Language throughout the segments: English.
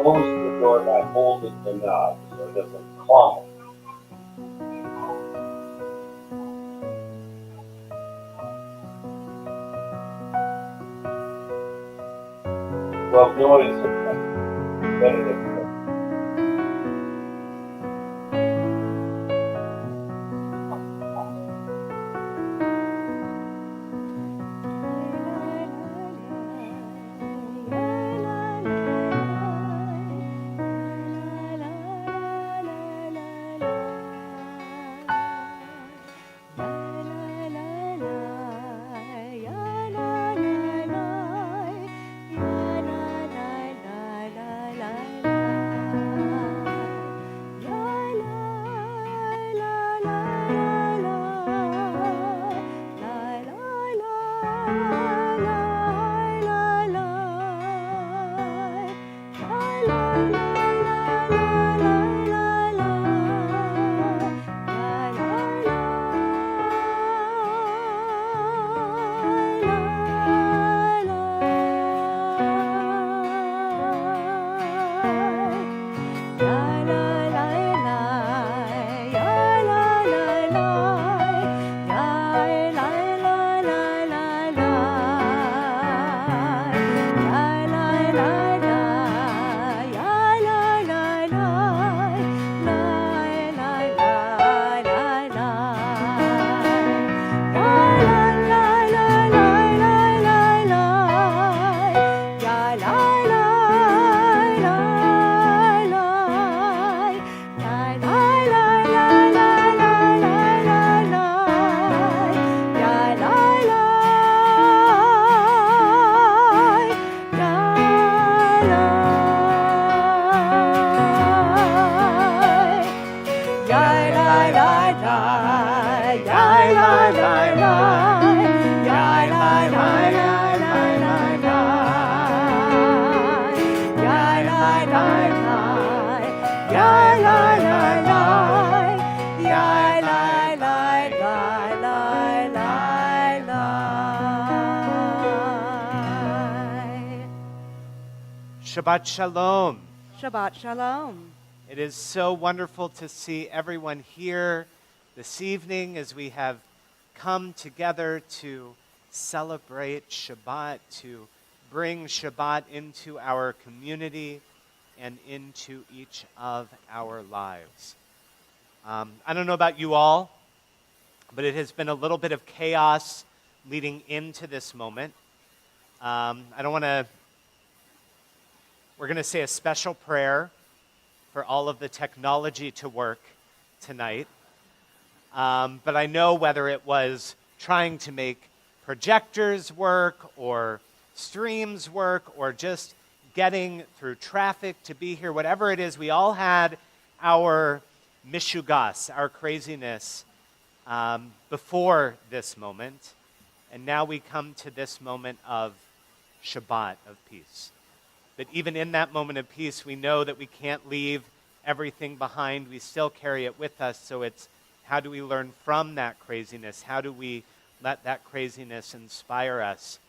Close the door by holding the knob so it doesn't clog. Well, noise is better than Shabbat Shalom. Shabbat Shalom. It is so wonderful to see everyone here this evening as we have come together to celebrate Shabbat, to bring Shabbat into our community and into each of our lives. I don't know about you all, but it has been a little bit of chaos leading into this moment. We're going to say a special prayer for all of the technology to work tonight. But I know whether it was trying to make projectors work or streams work or just getting through traffic to be here, whatever it is, we all had our mishugas, our craziness, before this moment. And now we come to this moment of Shabbat, of peace. But even in that moment of peace, we know that we can't leave everything behind. We still carry it with us. So it's how do we learn from that craziness? How do we let that craziness inspire us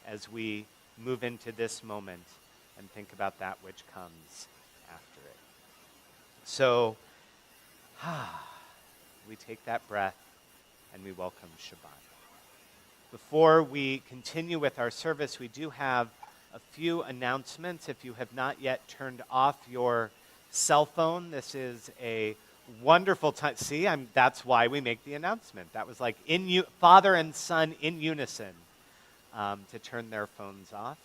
as we move into this moment and think about that which comes after it? So we take that breath and we welcome Shabbat. Before we continue with our service, we do have a few announcements. If you have not yet turned off your cell phone, this is a wonderful time. See, that's why we make the announcement. That was like father and son in unison to turn their phones off.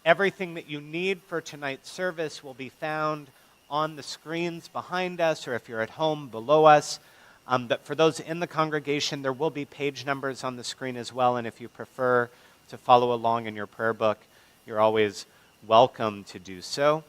Everything that you need for tonight's service will be found on the screens behind us, or if you're at home, below us. But for those in the congregation, there will be page numbers on the screen as well, and if you prefer to follow along in your prayer book, you're always welcome to do so.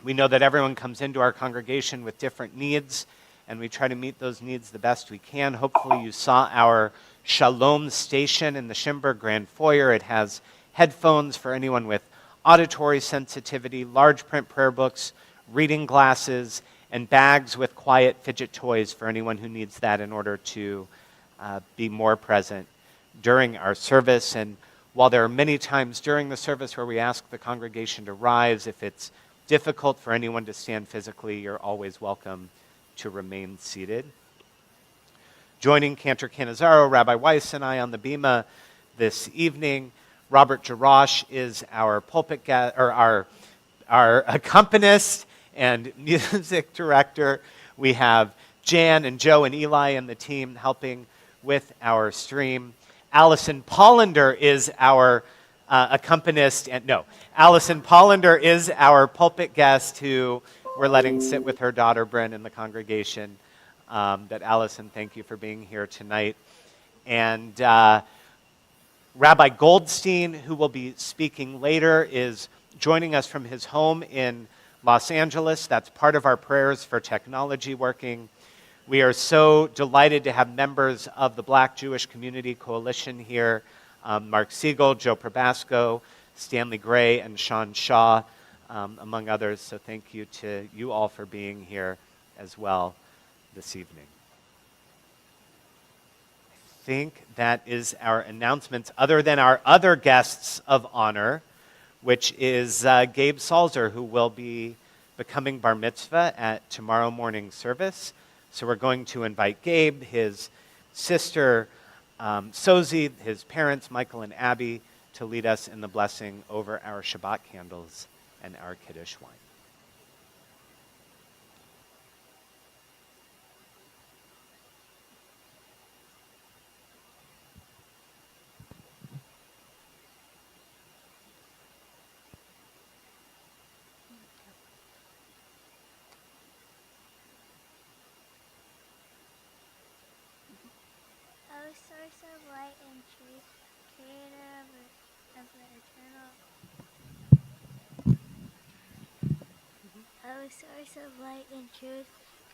We know that everyone comes into our congregation with different needs, and we try to meet those needs the best we can. Hopefully you saw our Shalom station in the Schimberg Grand Foyer. It has headphones for anyone with auditory sensitivity, large print prayer books, reading glasses, and bags with quiet fidget toys for anyone who needs that in order to be more present during our service. And while there are many times during the service where we ask the congregation to rise, if it's difficult for anyone to stand physically, you're always welcome to remain seated. Joining Cantor Canizaro, Rabbi Weiss, and I on the bima this evening, Robert Jarash is our pulpit or our accompanist and music director. We have Jan and Joe and Eli and the team helping with our stream. Allison Pollander is our accompanist, Allison Pollander is our pulpit guest who we're letting sit with her daughter Bryn in the congregation. But Allison, thank you for being here tonight. And Rabbi Goldstein, who will be speaking later, is joining us from his home in Los Angeles. That's part of our prayers for technology working. We are so delighted to have members of the Black Jewish Community Coalition here, Mark Siegel, Joe Probasco, Stanley Gray, and Sean Shaw, among others. So thank you to you all for being here as well this evening. I think that is our announcements, other than our other guests of honor, which is Gabe Salzer, who will be becoming bar mitzvah at tomorrow morning's service. So we're going to invite Gabe, his sister Sozi, his parents Michael and Abby, to lead us in the blessing over our Shabbat candles and our Kiddush wine. Source of light and truth, creator of the eternal. O source of light and truth,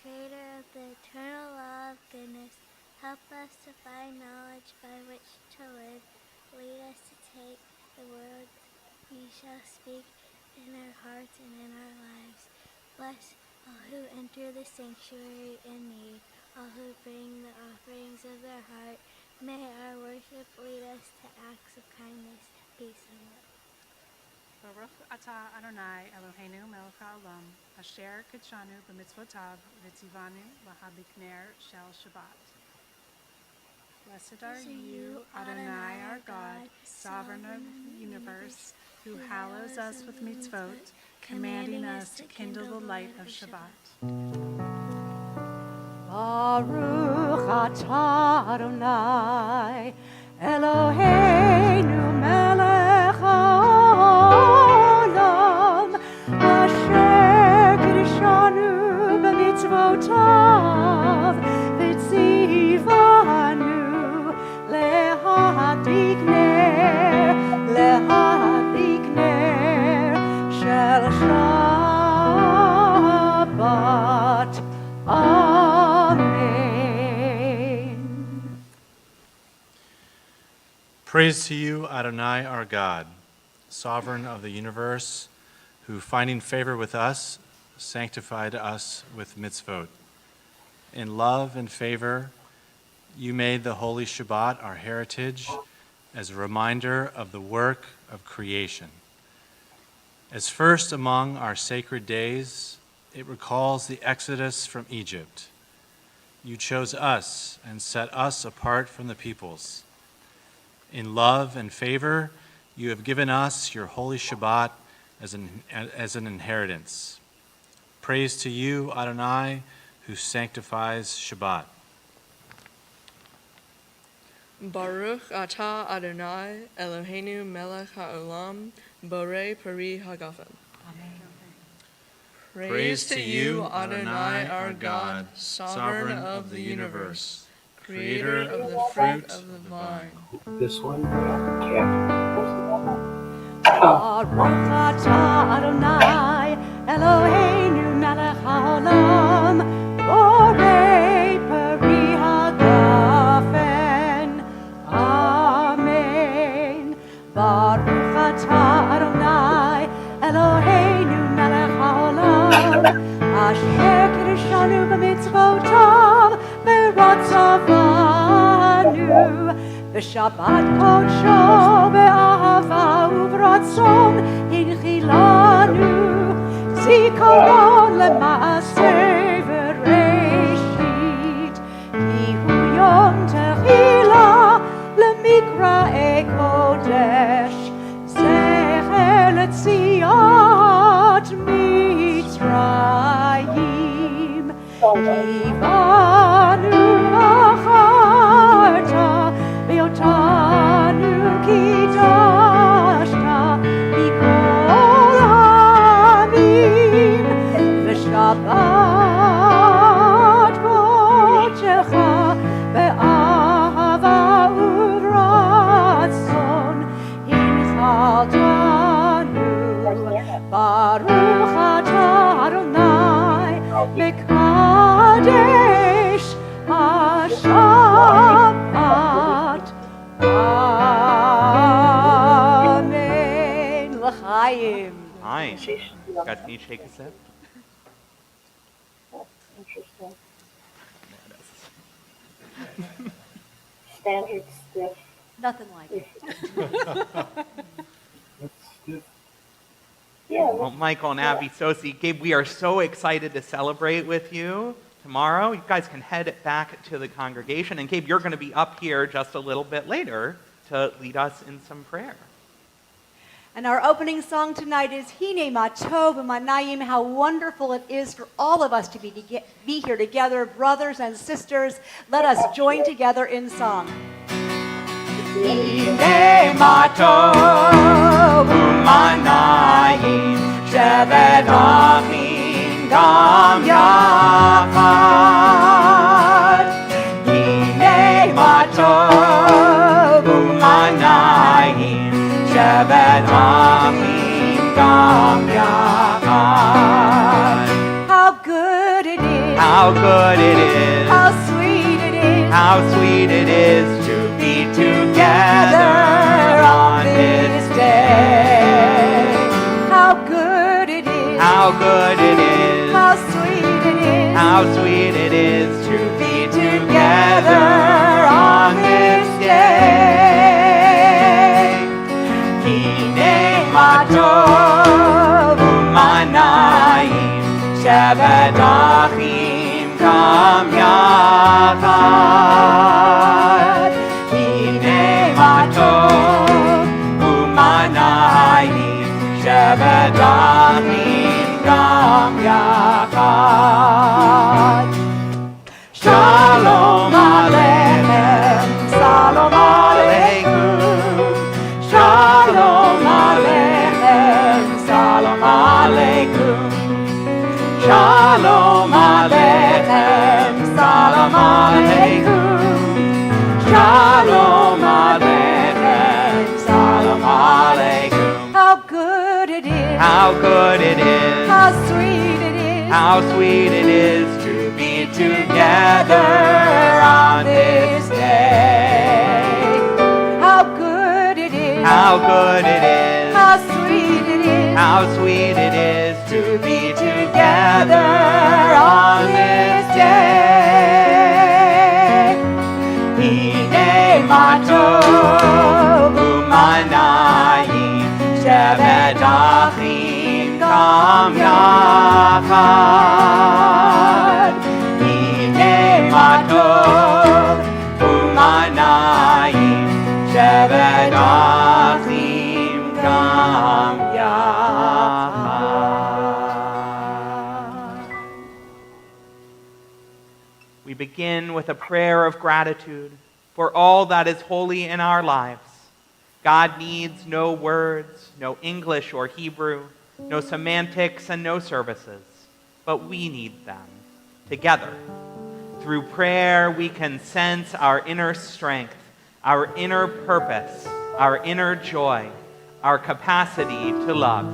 creator of the eternal law of goodness, help us to find knowledge by which to live. Lead us to take the words we shall speak in our hearts and in our lives. Bless all who enter the sanctuary in need, all who bring the offerings of their heart. May our worship lead us to acts of kindness, peace, and love. Baruch atah Adonai Eloheinu melech haolam, asher kitshanu b'mitzvotav v'tzivanu l'habikner shel Shabbat. Blessed are you, Adonai our God, sovereign of the universe, who hallows us with mitzvot, commanding us to kindle the light of Shabbat. Baruch atah Adonai Eloheinu melech haolam asher kiddushanu b'mitzvotav v'tzivanu lehadlik ner shel Shabbat. Amen. Praise to you, Adonai, our God, sovereign of the universe, who, finding favor with us, sanctified us with mitzvot. In love and favor, you made the holy Shabbat our heritage as a reminder of the work of creation. As first among our sacred days, it recalls the exodus from Egypt. You chose us and set us apart from the peoples. In love and favor, you have given us your holy Shabbat as an inheritance. Praise to you, Adonai, who sanctifies Shabbat. Baruch atah Adonai Eloheinu melech haolam borei peri hagafim. Praise to you, Adonai, our God, sovereign of the universe, creator of the fruit of the vine. This one, Captain. Baruch atah Adonai Eloheinu melech haolam borei peri hagafen. Amen. Baruch atah Adonai Eloheinu melech haolam asher kiddushanu b'mitzvotav v'ratzavanu v'shabbat kodsho be'ahava uv'ratzon hinchilanu zikaron lema'aseh v'reshit kihu yom tehila lemikra'e kodesh zecher letziat Mitzrayim kivanu acharta ve'otanu kidashta mikol ha'amim v'shabbat kodecha be'ahava uv'ratzon hinchaltanu. Baruch atah Adonai mekadesh hashabbat. Amen. L'chaim. Hi. Got to shake a sip? Interesting. Standard stiff. Nothing like it. Yeah. Well, Michael and Abby, Sosi, Gabe, we are so excited to celebrate with you tomorrow. You guys can head back to the congregation. And Gabe, you're going to be up here just a little bit later to lead us in some prayer. And our opening song tonight is Hine Ma Tov U'Manayim. How wonderful it is for all of us to be here together, brothers and sisters. Let us join together in song. Hine Ma Tov U'Manayim Shevet Achim Gam Yachad. Hine Ma Tov U'Manayim Shevet Achim Gam Yachad. How good it is. How good good it is. How sweet it is. How sweet it is to be together on this day. How good it is. How good it is. How sweet it is. How sweet it is to be together on this day. Hine ma tov u'manayim shevet achim gam yachad. Hine ma tov u'manayim shevet achim gam yachad. Shalom Aleichem, Shalom Aleikum, Shalom Aleichem, Shalom Aleikum, Shalom Aleichem, Shalom Aleikum, Shalom Aleichem, Shalom Aleikum. How good it is. How good it is. How sweet it is. How sweet it is to be together on this day. How good it is. How good it is. How sweet it is. How sweet it is to be together on this day. Hine ma tov u'manayim shevet achim gam yachad. Hine ma tov u'manayim shevet achim gam yachad. We begin with a prayer of gratitude for all that is holy in our lives. God needs no words, no English or Hebrew, no semantics and no services, but we need them together. Through prayer, we can sense our inner strength, our inner purpose, our inner joy, our capacity to love.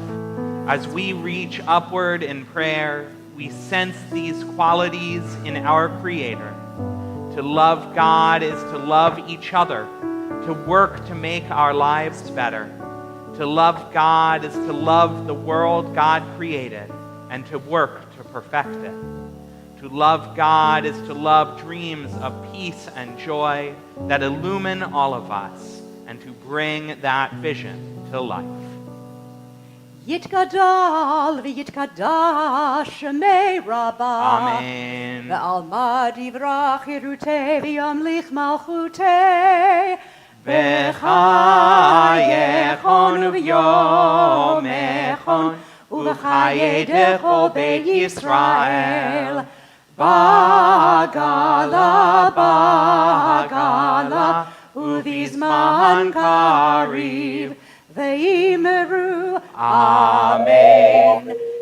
As we reach upward in prayer, we sense these qualities in our Creator. To love God is to love each other, to work to make our lives better. To love God is to love the world God created and to work to perfect it. To love God is to love dreams of peace and joy that illumine all of us and to bring that vision to life. Yitgadal v'yitkadash shemei Rabbah. Amen. Ve'alma divrach yirutei v'yamlich malchutei. V'chayechon u'vyomechon u'chayedecho beit Yisrael. Bagala, bagala, u'vizman kariv. Ve'imeru Amen.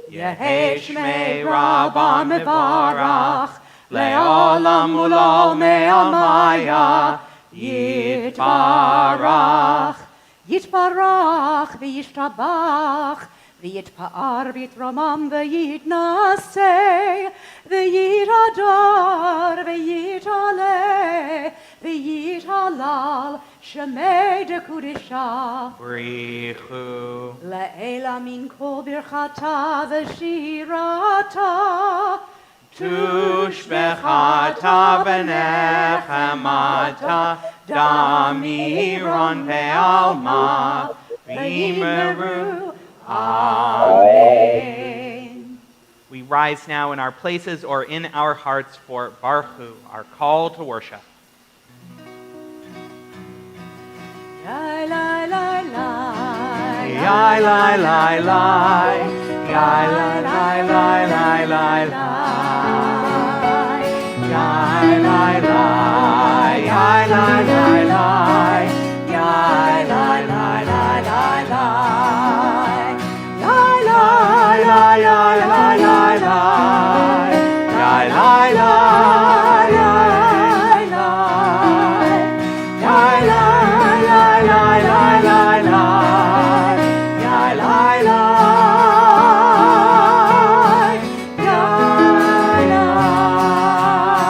Yehei Shmei Rabbah mevarach le'olam ulol me'amaya yitbarach. Yitbarach v'yishtabach v'yitpa'ar v'yitramam v'yitnaseh v'yitadar v'yitaleh v'yitalal shemei dekudisha. Brichu. Le'ela min kol birchata v'shirata Tushbechata v'nechemata damiron ve'alma v'imeru. Amen. We rise now in our places or in our hearts for Baruch, our call to worship. Yai lai lai lai Yai lai lai lai, yai lai lai lai lai lai lai, yai lai lai, yai lai lai lai, yai lai lai lai lai lai, yai lai lai lai lai lai lai, yai lai lai lai lai, yai lai lai lai lai lai lai, yai lai lai, yai lai.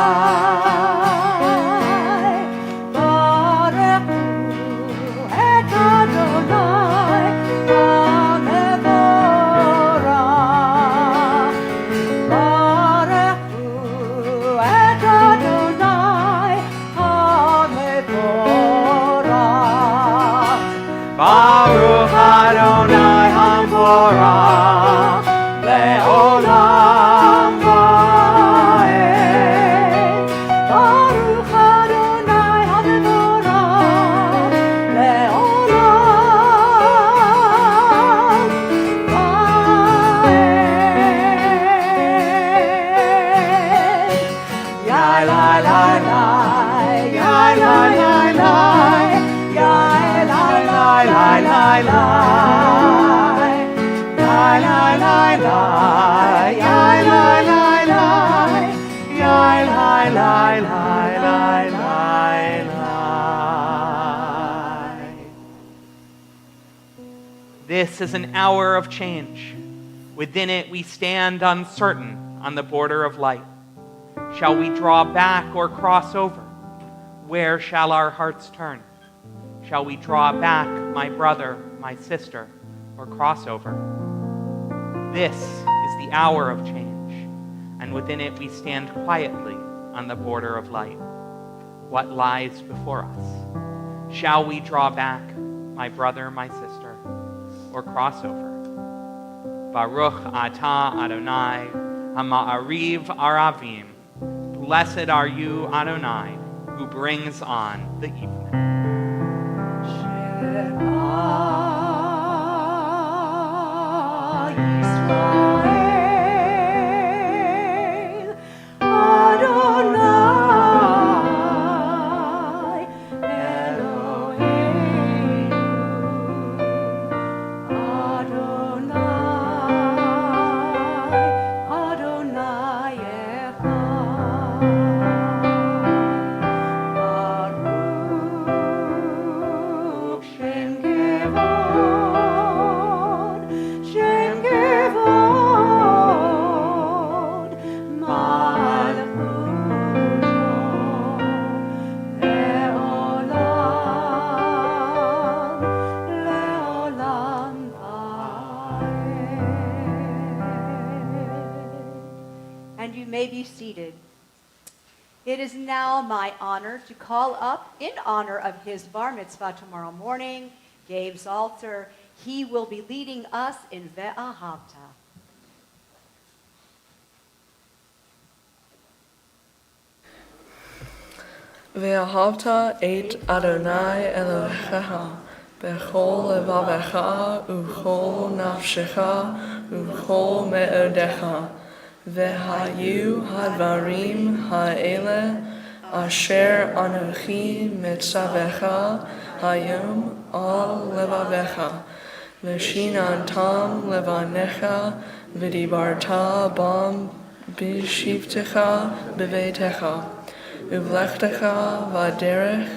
This is an hour of change. Within it we stand uncertain on the border of light. Shall we draw back or cross over? Where shall our hearts turn? Shall we draw back, my brother, my sister, or cross over? This is the hour of change, and within it we stand quietly on the border of light. What lies before us? Shall we draw back, my brother, my sister, or cross over? Baruch atah Adonai, Hama'ariv Aravim. Blessed are you, Adonai, who brings on the evening. Seated. It is now my honor to call up, in honor of his bar mitzvah tomorrow morning, Gabe Zalter. He will be leading us in Ve'ahavta. Ve'ahavta et Adonai Elohecha bechol levavecha uchol nafshecha uchol me'odecha. Vehayu hadvarim ha'ele asher anochi mitzavecha hayom al levavecha v'shinantam levanecha v'dibarta bam b'shivtecha b'veitecha uvlechtecha v'derech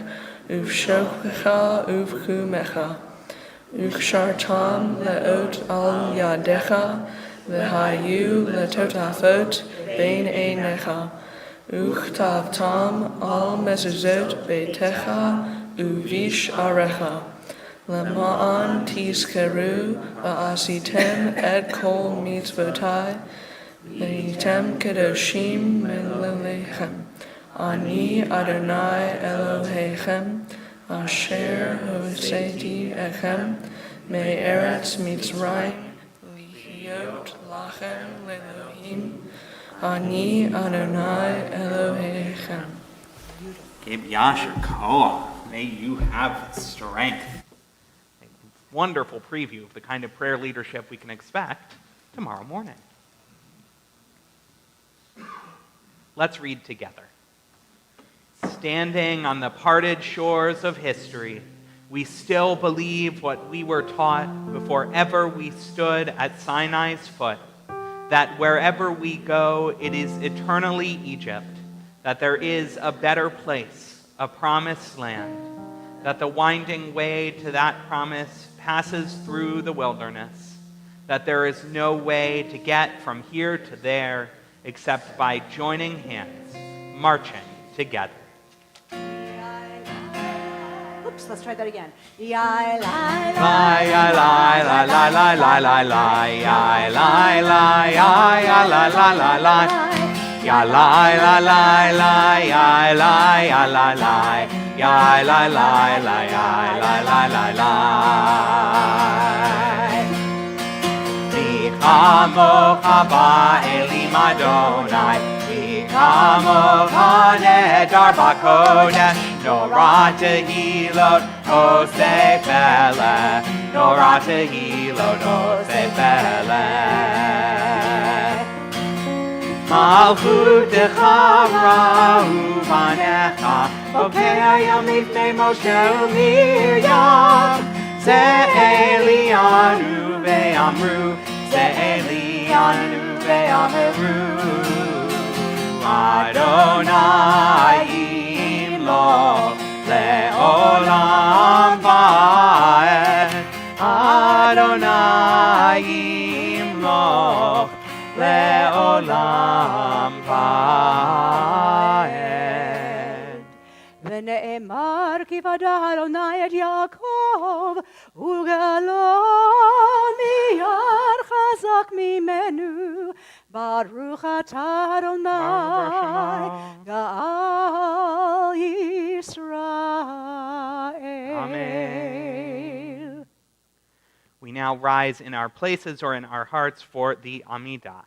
uvshokcha uvchumecha ukshartam leot al yadecha V'hayu letotafot bein einecha, uchtavtam al mezuzot beitecha uvish arecha. Lema'an tizkeru va'asitem et kol mitzvotai, v'yitem kedoshim milelechem. Ani Adonai Elohechem, asher hoseti echem, me'eretz Mitzrayim, lachem le'elohim, ani Adonai Elohechem. Gabe Yasher Koah, may you have strength. A wonderful preview of the kind of prayer leadership we can expect tomorrow morning. Let's read together. Standing on the parted shores of history, we still believe what we were taught before ever we stood at Sinai's foot, that wherever we go, it is eternally Egypt, that there is a better place, a promised land, that the winding way to that promise passes through the wilderness, that there is no way to get from here to there except by joining hands, marching together. Oops, let's try that again. V'chamocha ba'elim Adonai, v'chamocha nedar b'kodesh, Norah tehilot oseh peleh, Norah tehilot oseh peleh. Malchutecha ra'u banecha, Bokei hayam lifnei Moshe u'Miriam, Ze'elianu ve'amru, Ze'elianu ve'amru, Adonai imloch le'olam va'ed, Adonai imloch le'olam va'ed. ונאמר כי ודע אדוני את יעקב וגאלו מיד חזק ממנו ברוך אתה אדוני גאל ישראל. Amen. We now rise in our places or in our hearts for the Amidah.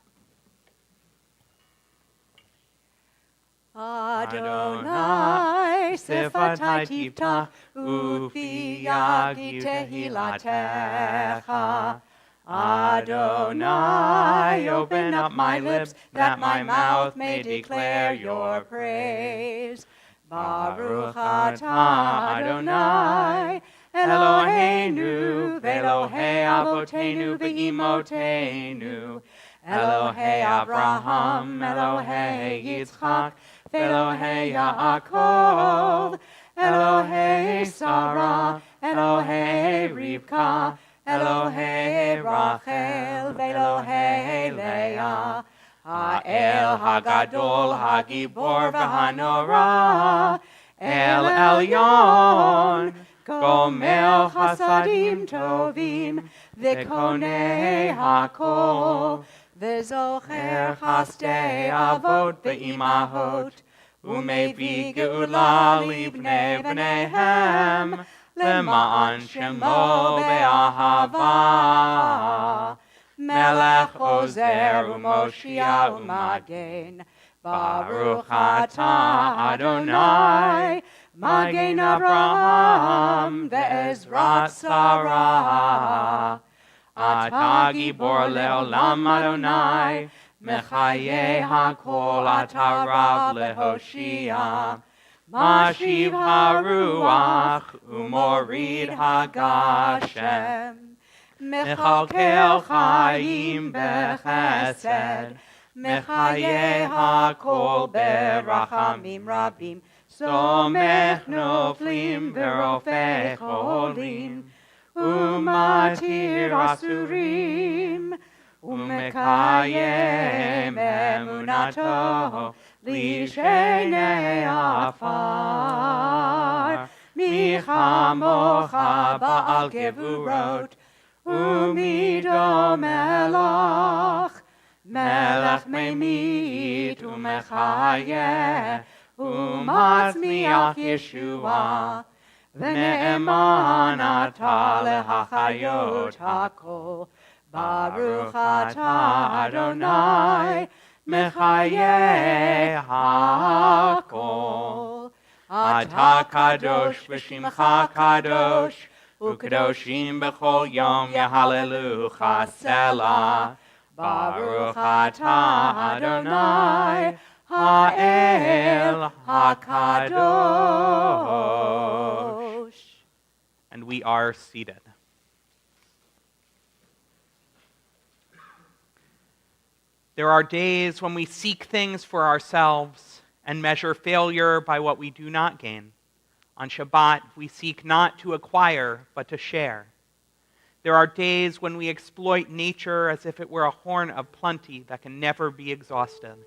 Adonai sifatai tiftach ufi yagi tehilatecha. Adonai, open up my lips that my mouth may declare your praise. Baruch atah Adonai Eloheinu ve'Elohei avotenu ve'imotenu, Elohei Abraham, Elohei Yitzchak, Elohei Yaakov, Elohei Sarah, Elohei Rivka, Elohei Rachel, Elohei Leah, Ha'el Hagadol Hagibor v'Hanora, El Elyon, Gomel Chasadim Tovim, V'konei Hakol, V'zocher Chasdei Avot V'imahot, U'mevi Geula Libnei Bneihem, Lema'an Shemo Be'ahava, Melech Ozer U'Moshia U'Magen, Baruch atah Adonai, Magen Avraham ve'Ezrat Sarah. Atah Gibor le'olam Adonai, Mechaye hakol atah Rav lehoshia. Mashiv haruach u'morid hagashem. Mechalkel chayim bechesed, Mechaye hakol berachamim rabim. Somech noflim verofech cholim, umatir asurim, umekayem emunato lishenei afar. Michamocha ba'al gevurot, umido melach, melech memit umechayeh, umatzmiach Yeshua, v'ne'eman atah lehachayot hakol. Baruch atah Adonai, mechayeh hakol. Atah kadosh v'shimcha kadosh, u'kadoshim b'chol yom yehallelu Selah. Baruch atah Adonai, Ha'el HaKadosh. And we are seated. There are days when we seek things for ourselves and measure failure by what we do not gain. On Shabbat, we seek not to acquire, but to share. There are days when we exploit nature as if it were a horn of plenty that can never be exhausted.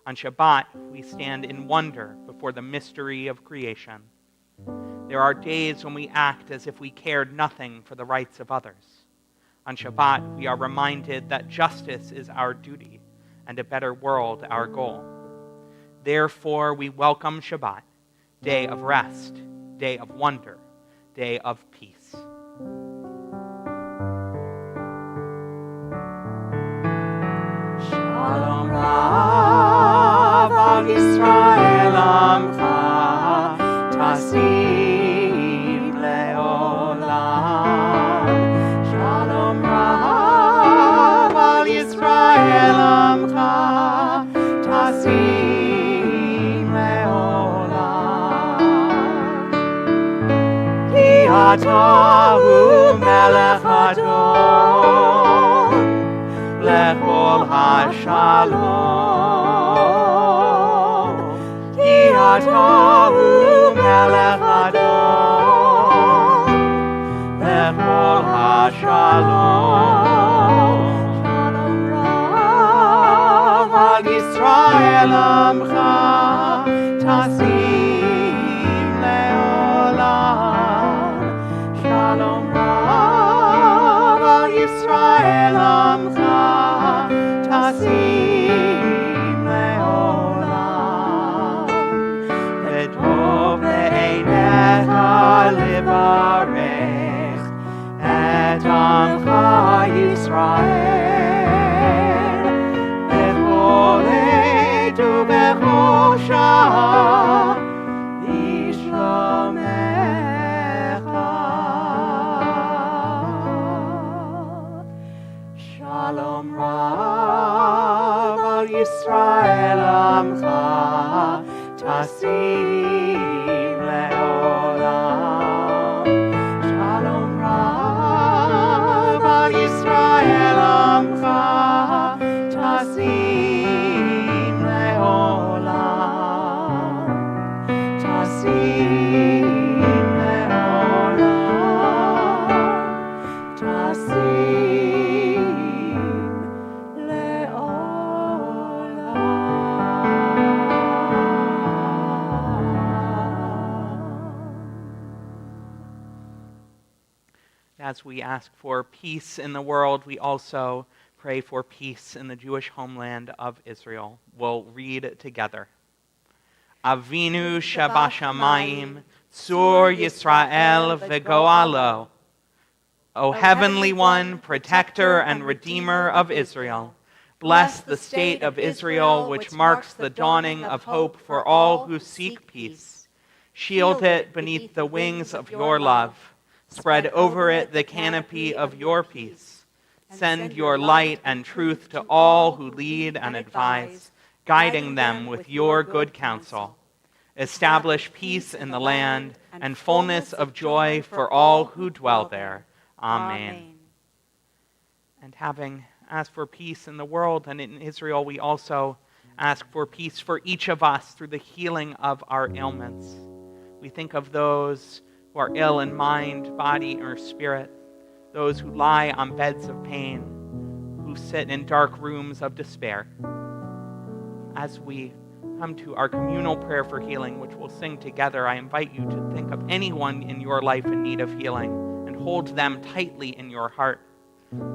On Shabbat, we stand in wonder before the mystery of creation. There are days when we act as if we cared nothing for the rights of others. On Shabbat, we are reminded that justice is our duty and a better world our goal. Therefore, we welcome Shabbat, day of rest, day of wonder, day of peace. Shalom Rav al Yisrael Amcha Tasim Leolam. Shalom Rav al Yisrael Amcha אתה הוא מלך אדון לכל השלום. כי אתה הוא מלך אדון לכל השלום. שלום רב על ישראל עמך תשים לעולם. שלום רב על ישראל עמך תשים לעולם. וטוב בעיניך לברך את עמך ישראל בכל עת ובכל שעה לשלומך. שלום רב על ישראל עמך תשים לעולם. שלום רב על ישראל עמך תשים לעולם. תשים לעולם. תשים As we ask for peace in the world, we also pray for peace in the Jewish homeland of Israel. We'll read together. Avinu Shabashamayim, Tzur Yisrael V'Goalo. O Heavenly One, Protector and Redeemer of Israel, bless the state of Israel, which marks the dawning of hope for all who seek peace. Shield it beneath the wings of your love. Spread over it the canopy of your peace. Send your light and truth to all who lead and advise, guiding them with your good counsel. Establish peace in the land and fullness of joy for all who dwell there. Amen. And having asked for peace in the world and in Israel, we also ask for peace for each of us through the healing of our ailments. We think of those who are ill in mind, body, or spirit, those who lie on beds of pain, who sit in dark rooms of despair. As we come to our communal prayer for healing, which we'll sing together, I invite you to think of anyone in your life in need of healing and hold them tightly in your heart.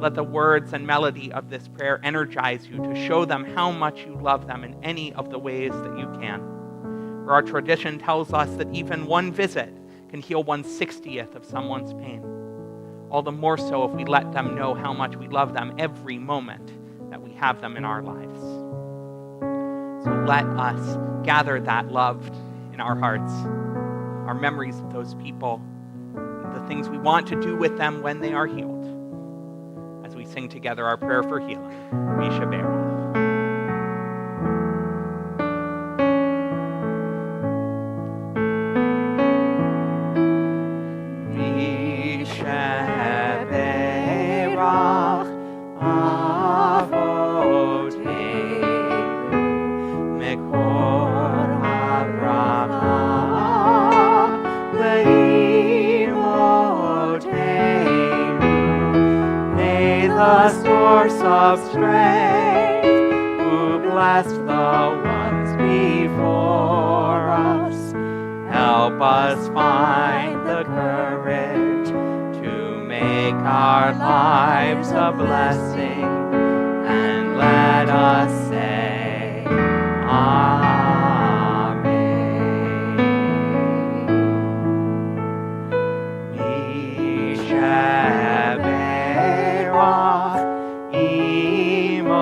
Let the words and melody of this prayer energize you to show them how much you love them in any of the ways that you can. For our tradition tells us that even one visit can heal 1/60th of someone's pain. All the more so if we let them know how much we love them every moment that we have them in our lives. So let us gather that love in our hearts, our memories of those people, the things we want to do with them when they are healed, as we sing together our prayer for healing. Mishabera. Of strength, who blessed the ones before us, help us find the courage to make our lives a blessing, and let us say, Amen. Mishaberach Imotenu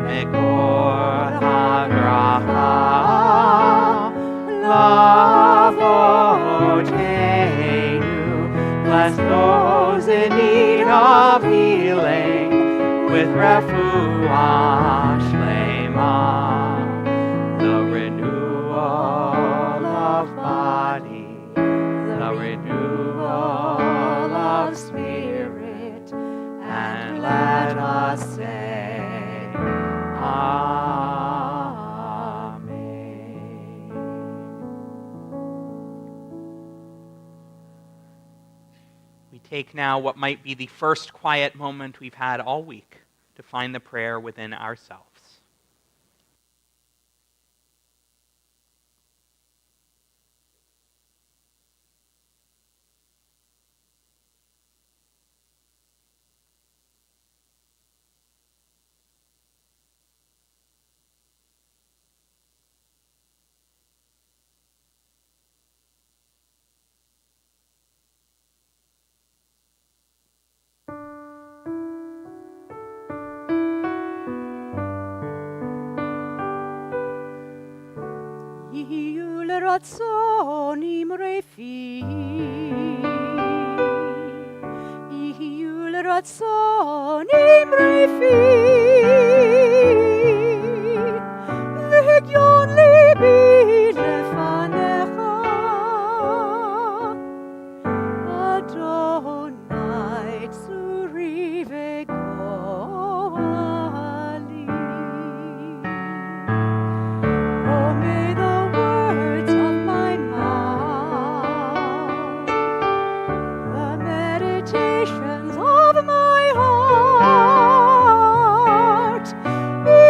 Mekor HaBracha Lavotenu. Bless those in need of healing with refuah shlema, the renewal of body take now what might be the first quiet moment we've had all week to find the prayer within ourselves. רצון אמרפי, יהיו לרצון אמרפי, והגיון ליבי לפניך, אדוני צורי וגואלי. Oh, may the words of my mouth, the meditations of my heart be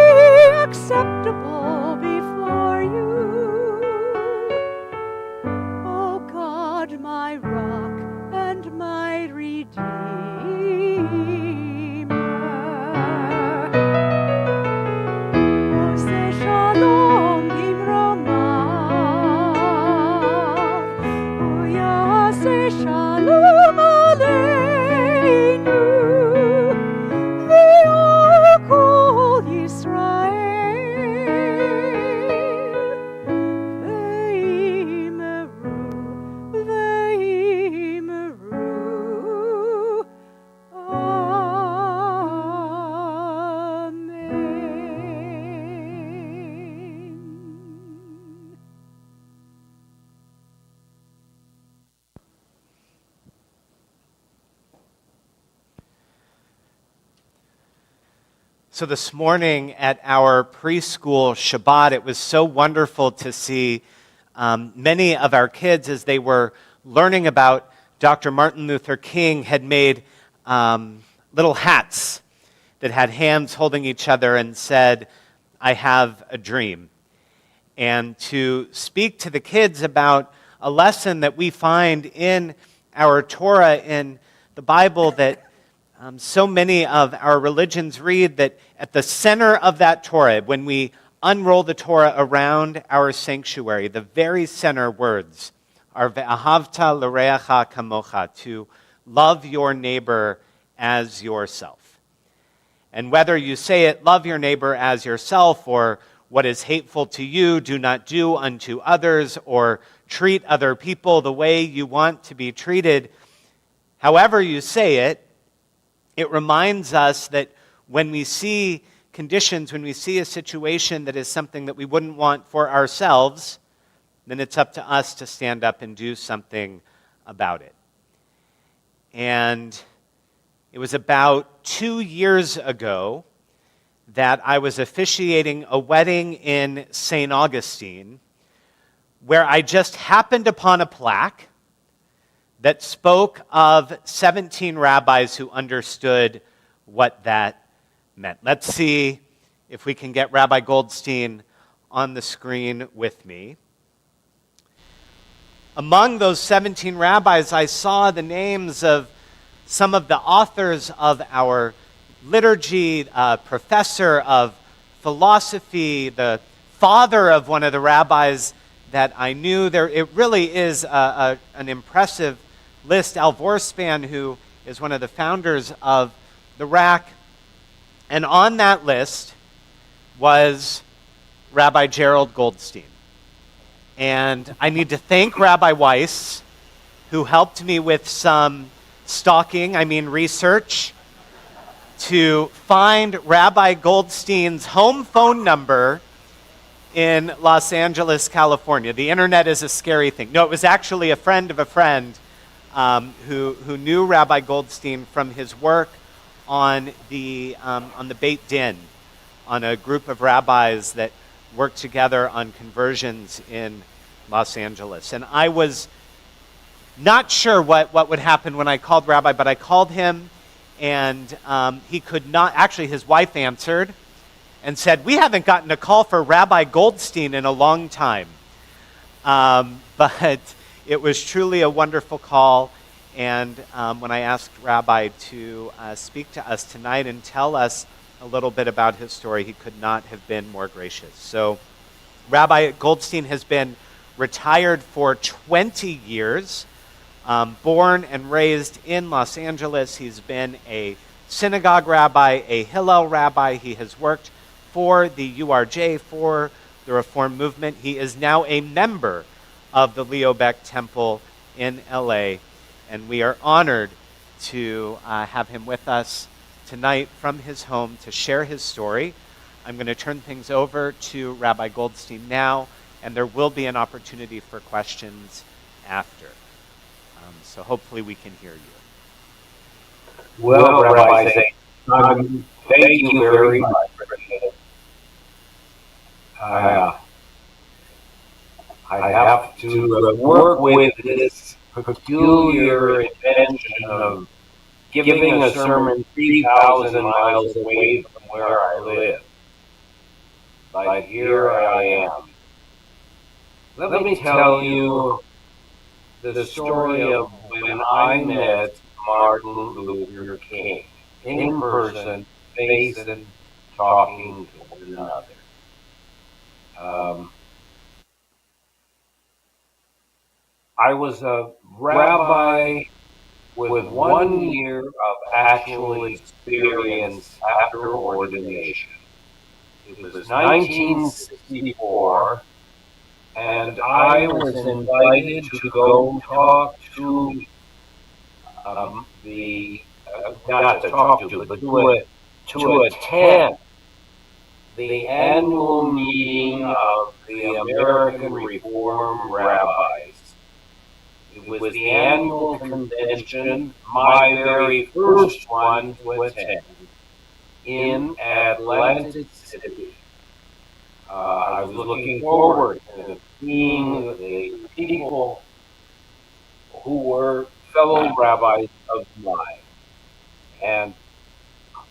acceptable before you. O God, my rock and my redeemer. Oh, say shalom bimromav. Oh, yaseh shalom aleinu. Ve'al kol Yisrael. Ve'imeru, ve'imeru. Amen. So this morning at our preschool Shabbat, it was so wonderful to see many of our kids, as they were learning about Dr. Martin Luther King, had made little hats that had hands holding each other and said, "I have a dream." And to speak to the kids about a lesson that we find in our Torah, in the Bible, that so many of our religions read, that at the center of that Torah, when we unroll the Torah around our sanctuary, the very center words are ve'ahavta l'reacha kamocha, to love your neighbor as yourself. And whether you say it, love your neighbor as yourself, or what is hateful to you, do not do unto others, or treat other people the way you want to be treated, however you say it, it reminds us that when we see conditions, when we see a situation that is something that we wouldn't want for ourselves, then it's up to us to stand up and do something about it. And it was about 2 years ago that I was officiating a wedding in St. Augustine, where I just happened upon a plaque that spoke of 17 rabbis who understood what that meant. Let's see if we can get Rabbi Goldstein on the screen with me. Among those 17 rabbis, I saw the names of some of the authors of our liturgy, a professor of philosophy, the father of one of the rabbis that I knew. It really is an impressive list. Al Vorspan, who is one of the founders of the RAC, and on that list was Rabbi Gerald Goldstein. And I need to thank Rabbi Weiss, who helped me with some research, to find Rabbi Goldstein's home phone number in Los Angeles, California. The internet is a scary thing. No, it was actually a friend of a friend who knew Rabbi Goldstein from his work on the Beit Din, on a group of rabbis that worked together on conversions in Los Angeles. And I was Not sure what would happen when I called Rabbi, but I called him, and he could not. Actually, his wife answered and said, "We haven't gotten a call for Rabbi Goldstein in a long time." But it was truly a wonderful call. And when I asked Rabbi to speak to us tonight and tell us a little bit about his story, he could not have been more gracious. So Rabbi Goldstein has been retired for 20 years, born and raised in Los Angeles. He's been a synagogue rabbi, a Hillel rabbi. He has worked for the URJ, for the Reform movement. He is now a member of the Leo Baeck Temple in LA, and we are honored to have him with us tonight from his home to share his story. I'm going to turn things over to Rabbi Goldstein now, and there will be an opportunity for questions after. So hopefully we can hear you. Well, Rabbi, thank you very much. I have to work with this peculiar intention of giving a sermon 3,000 miles away from where I live. But here I am. Let me tell you the story of when I met Martin Luther King in person, facing, talking to one another. I was a rabbi with 1 year of actual experience after ordination. It was 1964, and I was invited to go talk to not to talk to, but to attend the annual meeting of the American Reform Rabbis. It was the annual convention, my very first one to attend, in Atlantic City. I was looking forward to seeing the people who were fellow rabbis of mine. And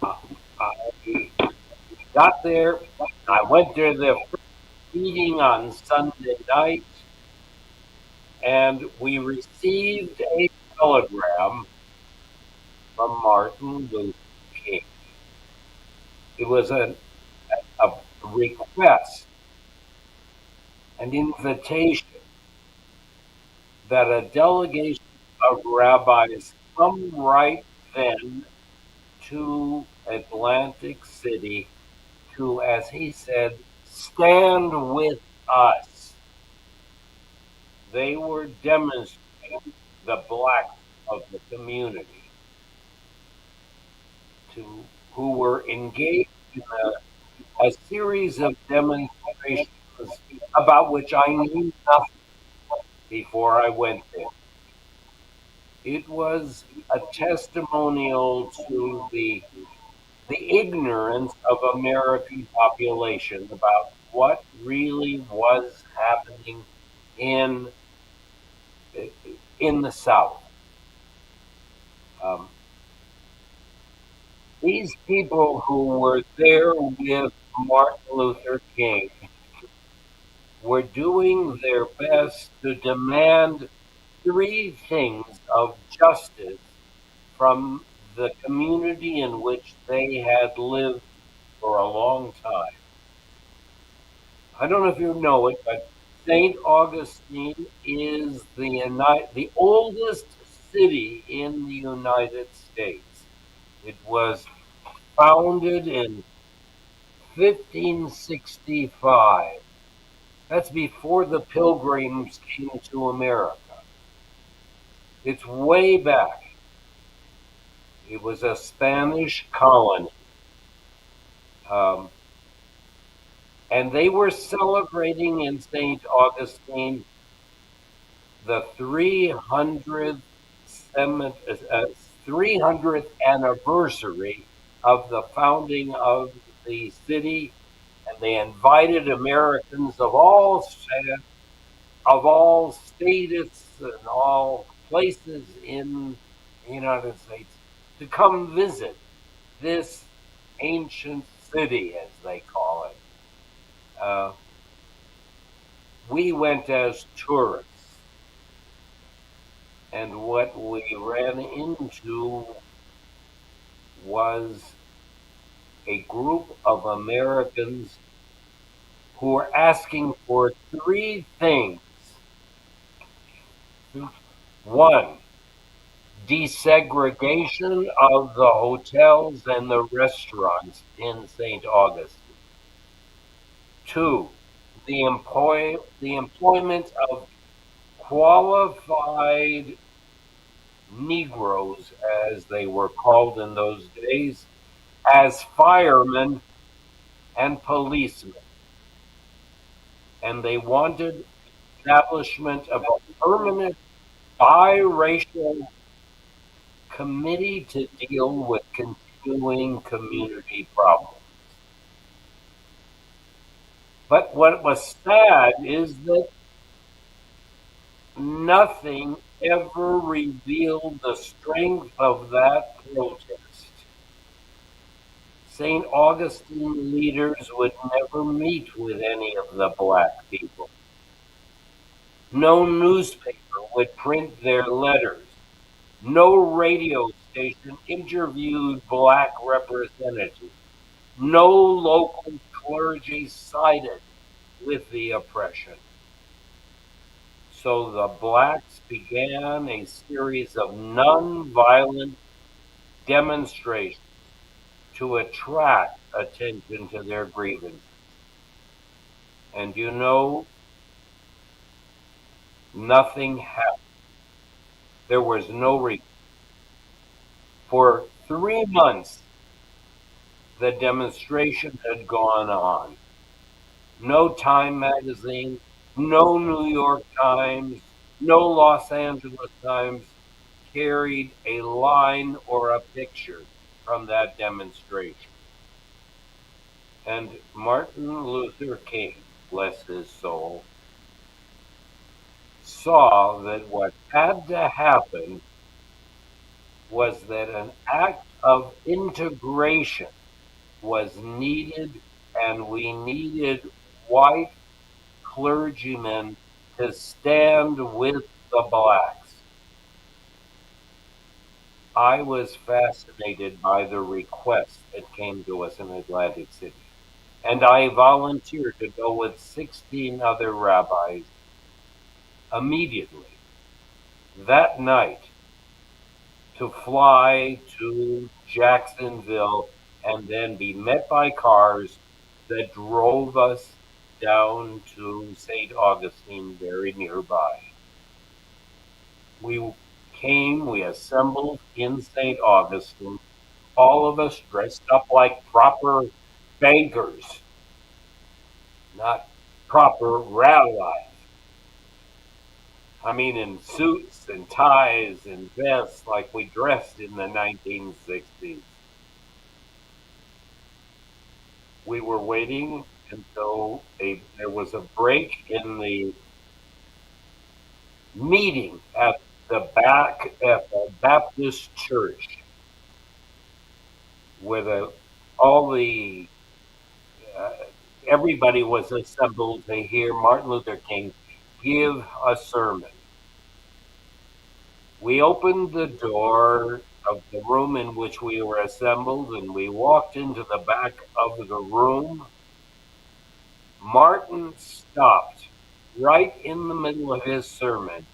I got there, I went to the first meeting on Sunday night, and we received a telegram from Martin Luther King. It was a request, an invitation that a delegation of rabbis come right then to Atlantic City to, as he said, stand with us. They were demonstrating the blacks of the community who were engaged in a series of demonstrations about which I knew nothing before I went there. It was a testimonial to the ignorance of American population about what really was happening in the South. These people who were there with Martin Luther King were doing their best to demand 3 things of justice from the community in which they had lived for a long time. I don't know if you know it, but St. Augustine is the oldest city in the United States. It was founded in 1565. That's before the Pilgrims came to America. It's way back. It was a Spanish colony. And they were celebrating in St. Augustine the 300th anniversary of the founding of the city, and they invited Americans of all status and all places in the United States to come visit this ancient city, as they call it. We went as tourists, and what we ran into was a group of Americans who were asking for three things. One, desegregation of the hotels and the restaurants in St. Augustine. Two, the employment of qualified Negroes, as they were called in those days, as firemen and policemen. And they wanted establishment of a permanent biracial committee to deal with continuing community problems. But what was sad is that nothing ever revealed the strength of that protest. St. Augustine leaders would never meet with any of the black people. No newspaper would print their letters. No radio station interviewed black representatives. No local clergy sided with the oppression. So the blacks began a series of nonviolent demonstrations to attract attention to their grievances. And you know, nothing happened. There was no reason. For 3 months, the demonstration had gone on. No Time magazine, no New York Times, no Los Angeles Times carried a line or a picture from that demonstration. And Martin Luther King, bless his soul, saw that what had to happen was that an act of integration was needed, and we needed white clergymen to stand with the blacks. I was fascinated by the request that came to us in Atlantic City, and I volunteered to go with 16 other rabbis immediately that night to fly to Jacksonville and then be met by cars that drove us down to St. Augustine, very nearby. We assembled in St. Augustine, all of us dressed up like proper bankers, not proper rabbis. I mean, in suits and ties and vests like we dressed in the 1960s. We were waiting until there was a break in the meeting at the back at the Baptist church where all the uh, everybody was assembled to hear Martin Luther King give a sermon. We opened the door of the room in which we were assembled and we walked into the back of the room. Martin stopped right in the middle of his sermon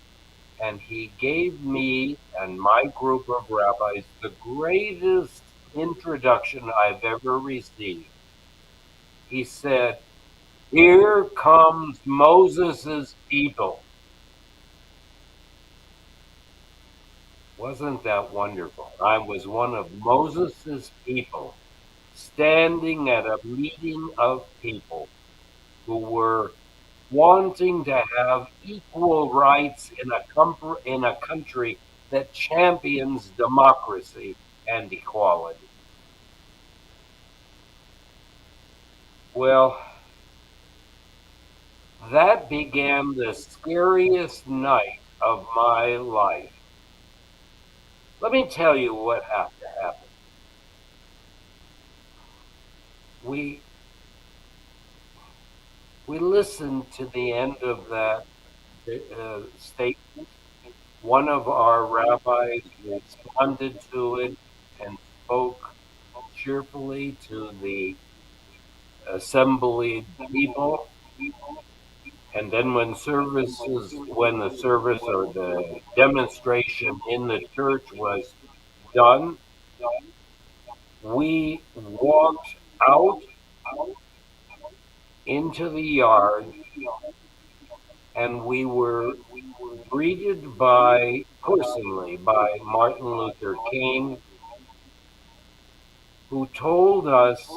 and he gave me and my group of rabbis the greatest introduction I've ever received. He said, "Here comes Moses's people." Wasn't that wonderful? I was one of Moses's people standing at a meeting of people who were wanting to have equal rights in a country that champions democracy and equality. Well, that began the scariest night of my life. Let me tell you what happened. We listened to the end of that statement. One of our rabbis responded to it and spoke cheerfully to the assembled people. And then when the service or the demonstration in the church was done, we walked out into the yard and we were greeted personally by Martin Luther King, who told us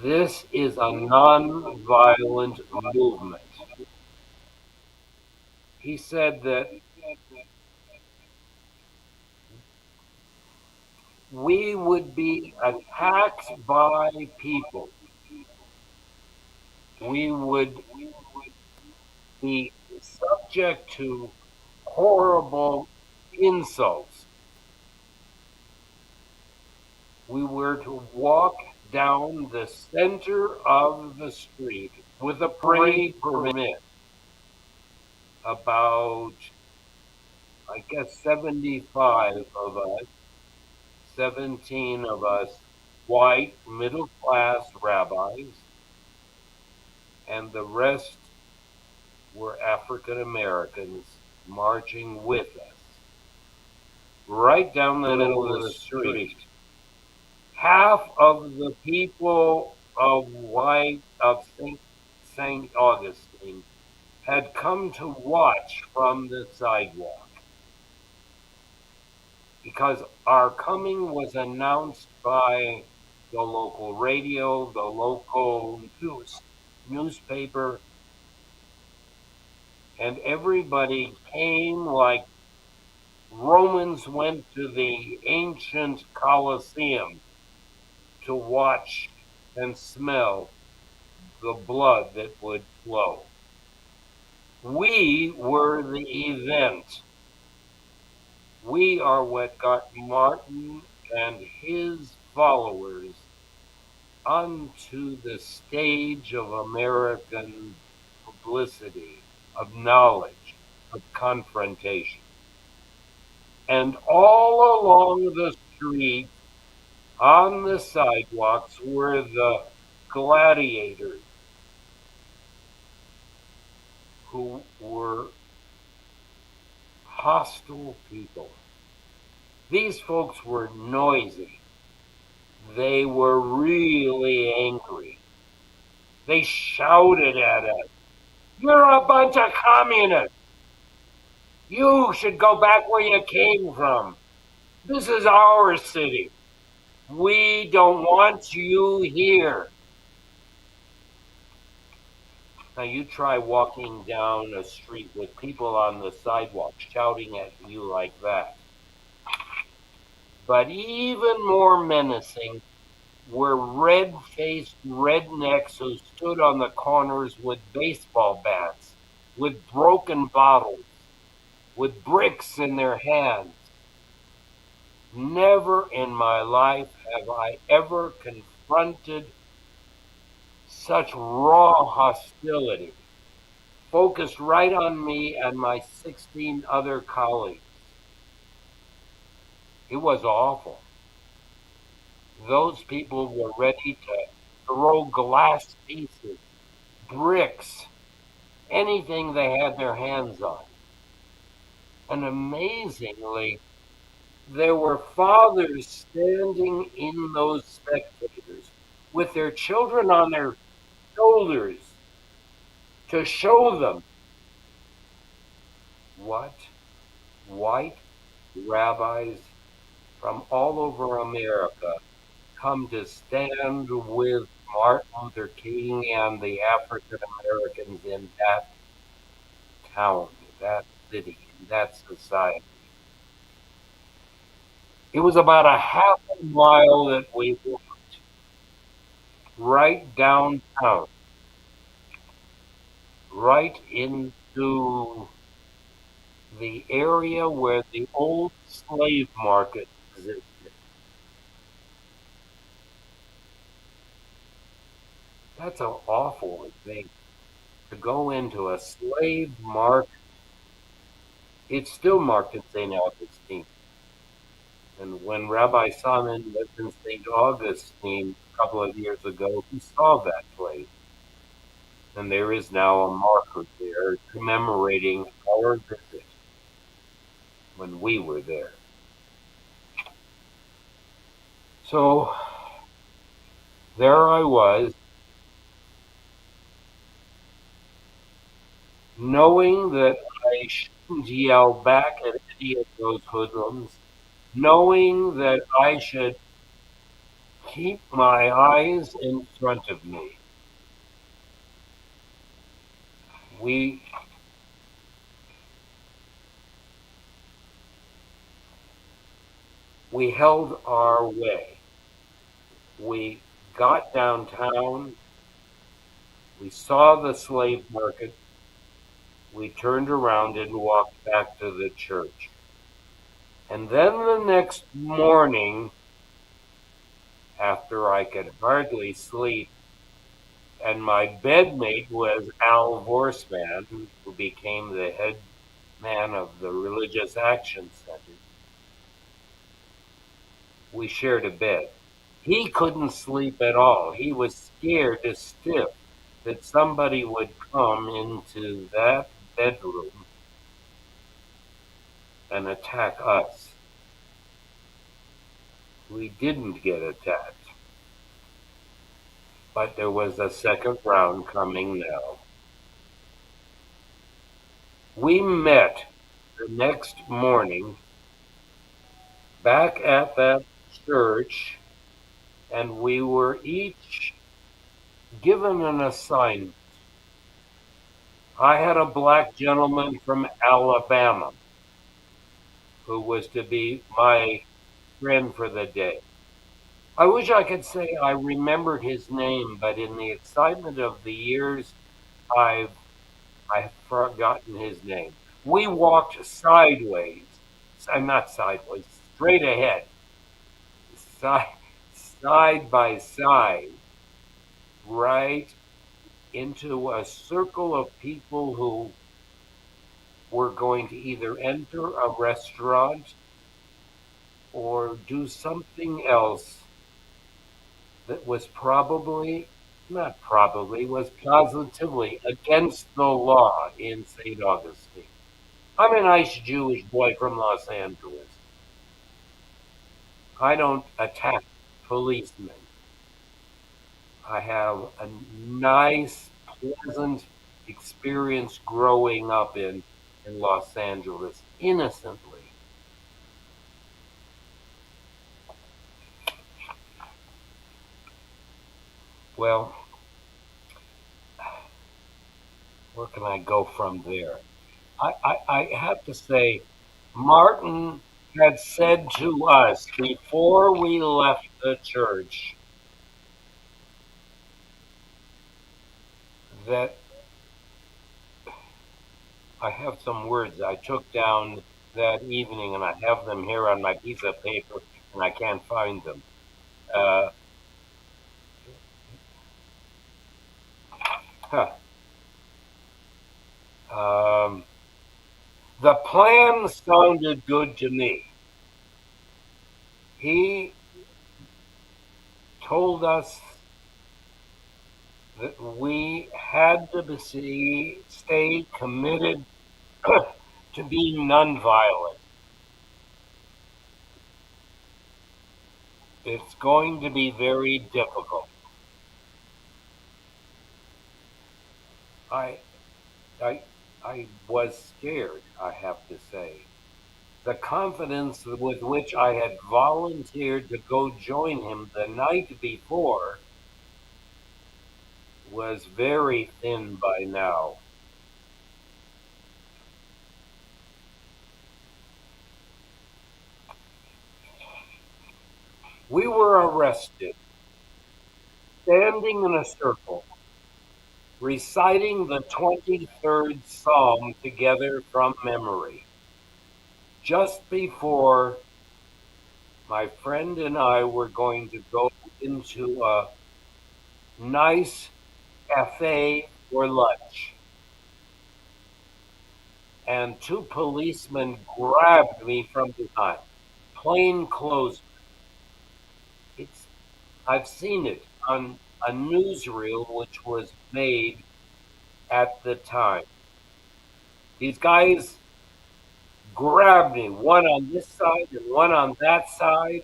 this is a non-violent movement. He said that we would be attacked by people. We would be subject to horrible insults. We were to walk down the center of the street with a parade permit. About, I guess, 75 of us, 17 of us white middle class rabbis, and the rest were African Americans marching with us right down the middle of the street. Half of the people of St. Augustine had come to watch from the sidewalk because our coming was announced by the local radio, the local newspaper, and everybody came like Romans went to the ancient Colosseum to watch and smell the blood that would flow. We were the event. We are what got Martin and his followers onto the stage of American publicity, of knowledge, of confrontation. And all along the street, on the sidewalks, were the gladiators who were hostile people. These folks were noisy. They were really angry. They shouted at us, "You're a bunch of communists. You should go back where you came from. This is our city. We don't want you here." Now you try walking down a street with people on the sidewalk shouting at you like that. But even more menacing were red-faced rednecks who stood on the corners with baseball bats, with broken bottles, with bricks in their hands. Never in my life have I ever confronted such raw hostility, focused right on me and my 16 other colleagues. It was awful. Those people were ready to throw glass pieces, bricks, anything they had their hands on. And amazingly, there were fathers standing in those spectators with their children on their shoulders to show them what white rabbis from all over America come to stand with Martin Luther King and the African Americans in that town, that city, that society. It was about a half a mile that we walked right downtown, right into the area where the old slave market existed. That's an awful thing to go into a slave market. It's still marked in St. Augustine. And when Rabbi Simon lived in St. Augustine a couple of years ago, he saw that place. And there is now a marker there commemorating our visit when we were there. So there I was, knowing that I shouldn't yell back at any of those hoodlums, knowing that I should keep my eyes in front of me. We held our way. We got downtown. We saw the slave market. We turned around and walked back to the church. And then the next morning, after I could hardly sleep, and my bedmate was Al Vorsman, who became the head man of the Religious Action Center, we shared a bed. He couldn't sleep at all. He was scared to stiff that somebody would come into that bedroom and attack us. We didn't get attacked, but there was a second round coming now. We met the next morning back at that church, and we were each given an assignment. I had a black gentleman from Alabama who was to be my friend for the day. I wish I could say I remembered his name, but in the excitement of the years, I've forgotten his name. We walked sideways, not sideways, straight ahead, side by side, right into a circle of people who were going to either enter a restaurant or do something else that was was positively against the law in St. Augustine. I'm a nice Jewish boy from Los Angeles. I don't attack policemen. I have a nice, pleasant experience growing up in Los Angeles innocently. Well, where can I go from there? I have to say, Martin had said to us before we left the church that I have some words I took down that evening, and I have them here on my piece of paper, and I can't find them. Uh, huh. The plan sounded good to me. He told us that we had to stay committed to being nonviolent. It's going to be very difficult. I, I was scared, I have to say. The confidence with which I had volunteered to go join him the night before was very thin by now. We were arrested, standing in a circle, reciting the 23rd Psalm together from memory. just before my friend and I were going to go into a nice cafe for lunch. And two policemen grabbed me from behind. Plain clothes. It's I've seen it on a newsreel which was made at the time. These guys grabbed me, one on this side and one on that side.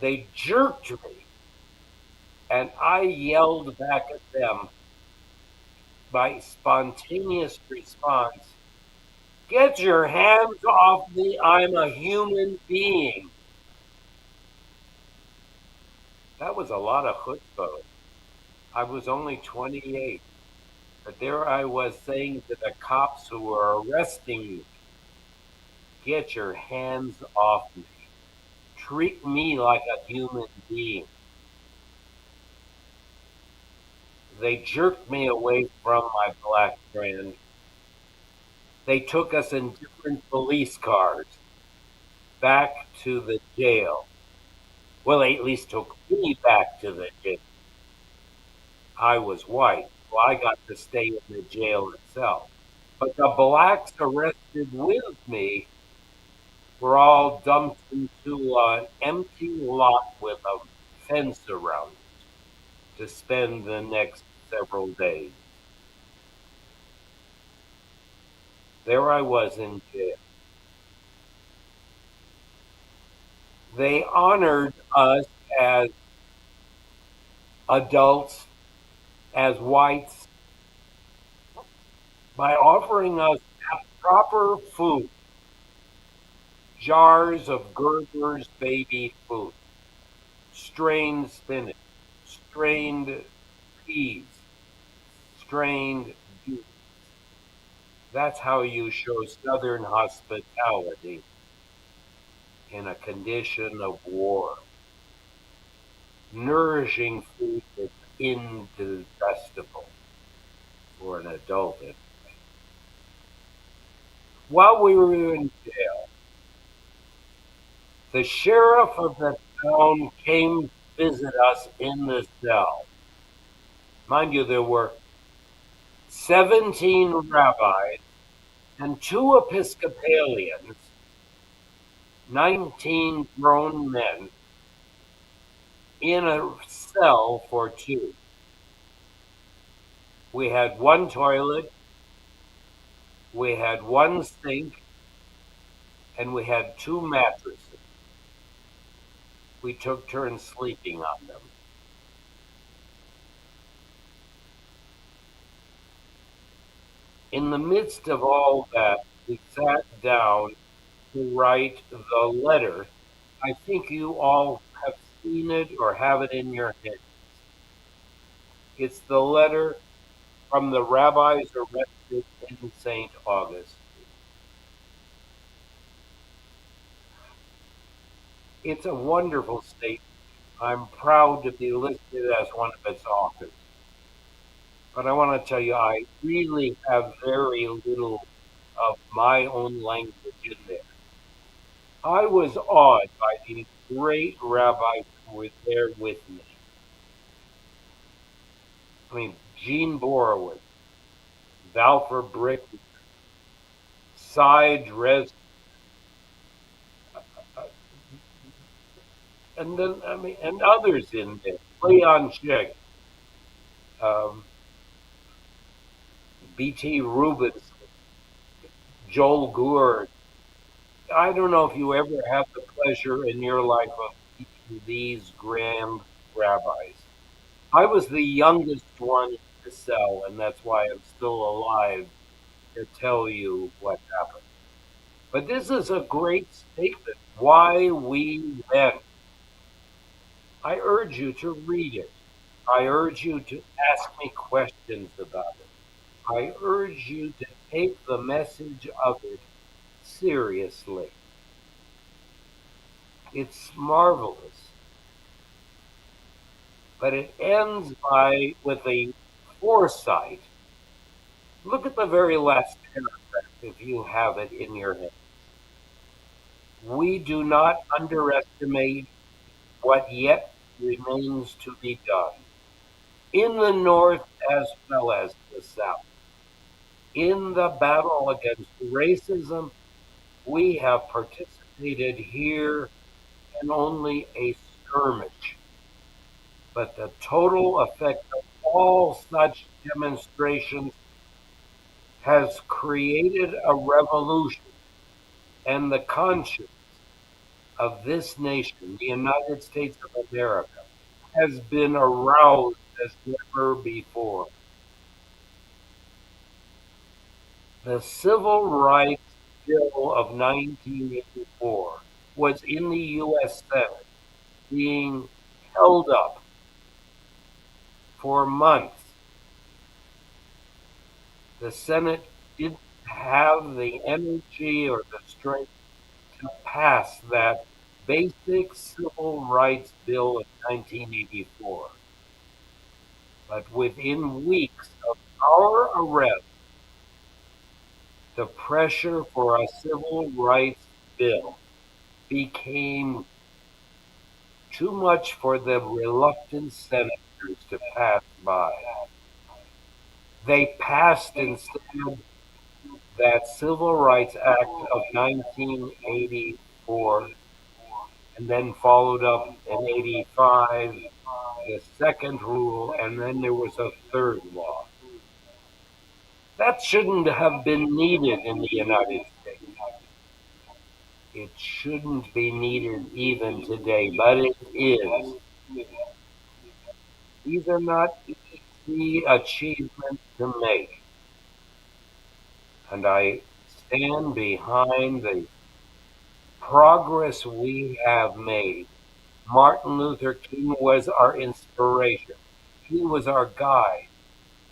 They jerked me, and I yelled back at them by spontaneous response, "Get your hands off me, I'm a human being." That was a lot of chutzpah. I was only 28, but there I was saying to the cops who were arresting me, "Get your hands off me. Treat me like a human being." They jerked me away from my black friend. They took us in different police cars back to the jail. Well, they at least took me back to the jail. I was white, so I got to stay in the jail itself. But the blacks arrested with me were all dumped into an empty lot with a fence around it to spend the next several days. There I was in jail. They honored us as adults, as whites, by offering us proper food, jars of Gerber's baby food, strained spinach, strained peas, strained beans. That's how you show Southern hospitality in a condition of war. Nourishing food that's indigestible for an adult. While we were in jail, the sheriff of the town came to visit us in the cell. Mind you, there were 17 rabbis and two Episcopalians, 19 grown men in a cell for two. We had one toilet, we had one sink, and we had two mattresses. We took turns sleeping on them. In the midst of all that, we sat down to write the letter. I think you all have seen it or have it in your head. It's the letter from the rabbis arrested in St. Augustine. It's a wonderful statement. I'm proud to be listed as one of its authors. But I want to tell you, I really have very little of my own language in there. I was awed by these great rabbis who were there with me. I mean, Gene Borowitz, Valfer Brick, Cy Dres, and then and others in there. Leon Schick, B.T. Rubens, Joel Gourd. I don't know if you ever have the pleasure in your life of meeting these grand rabbis. I was the youngest one in the cell, and that's why I'm still alive to tell you what happened. But this is a great statement. Why we went. I urge you to read it. I urge you to ask me questions about it. I urge you to take the message of it seriously. It's marvelous. But it ends with a foresight. Look at the very last paragraph. if you have it in your hand. We do not underestimate what yet remains to be done, in the North as well as the South. In the battle against racism, we have participated here in only a skirmish, but the total effect of all such demonstrations has created a revolution, and the conscience of this nation, the United States of America, has been aroused as never before. The Civil Rights Bill of 1984 was in the U.S. Senate being held up for months. The Senate didn't have the energy or the strength to pass that basic civil rights bill of 1984. But within weeks of our arrest, the pressure for a civil rights bill became too much for the reluctant senators to pass by. They passed instead that Civil Rights Act of 1984, and then followed up in 85, the second rule, and then there was a third law. That shouldn't have been needed in the United States. It shouldn't be needed even today, but it is. These are not easy achievements to make. And I stand behind the progress we have made. Martin Luther King was our inspiration. He was our guide.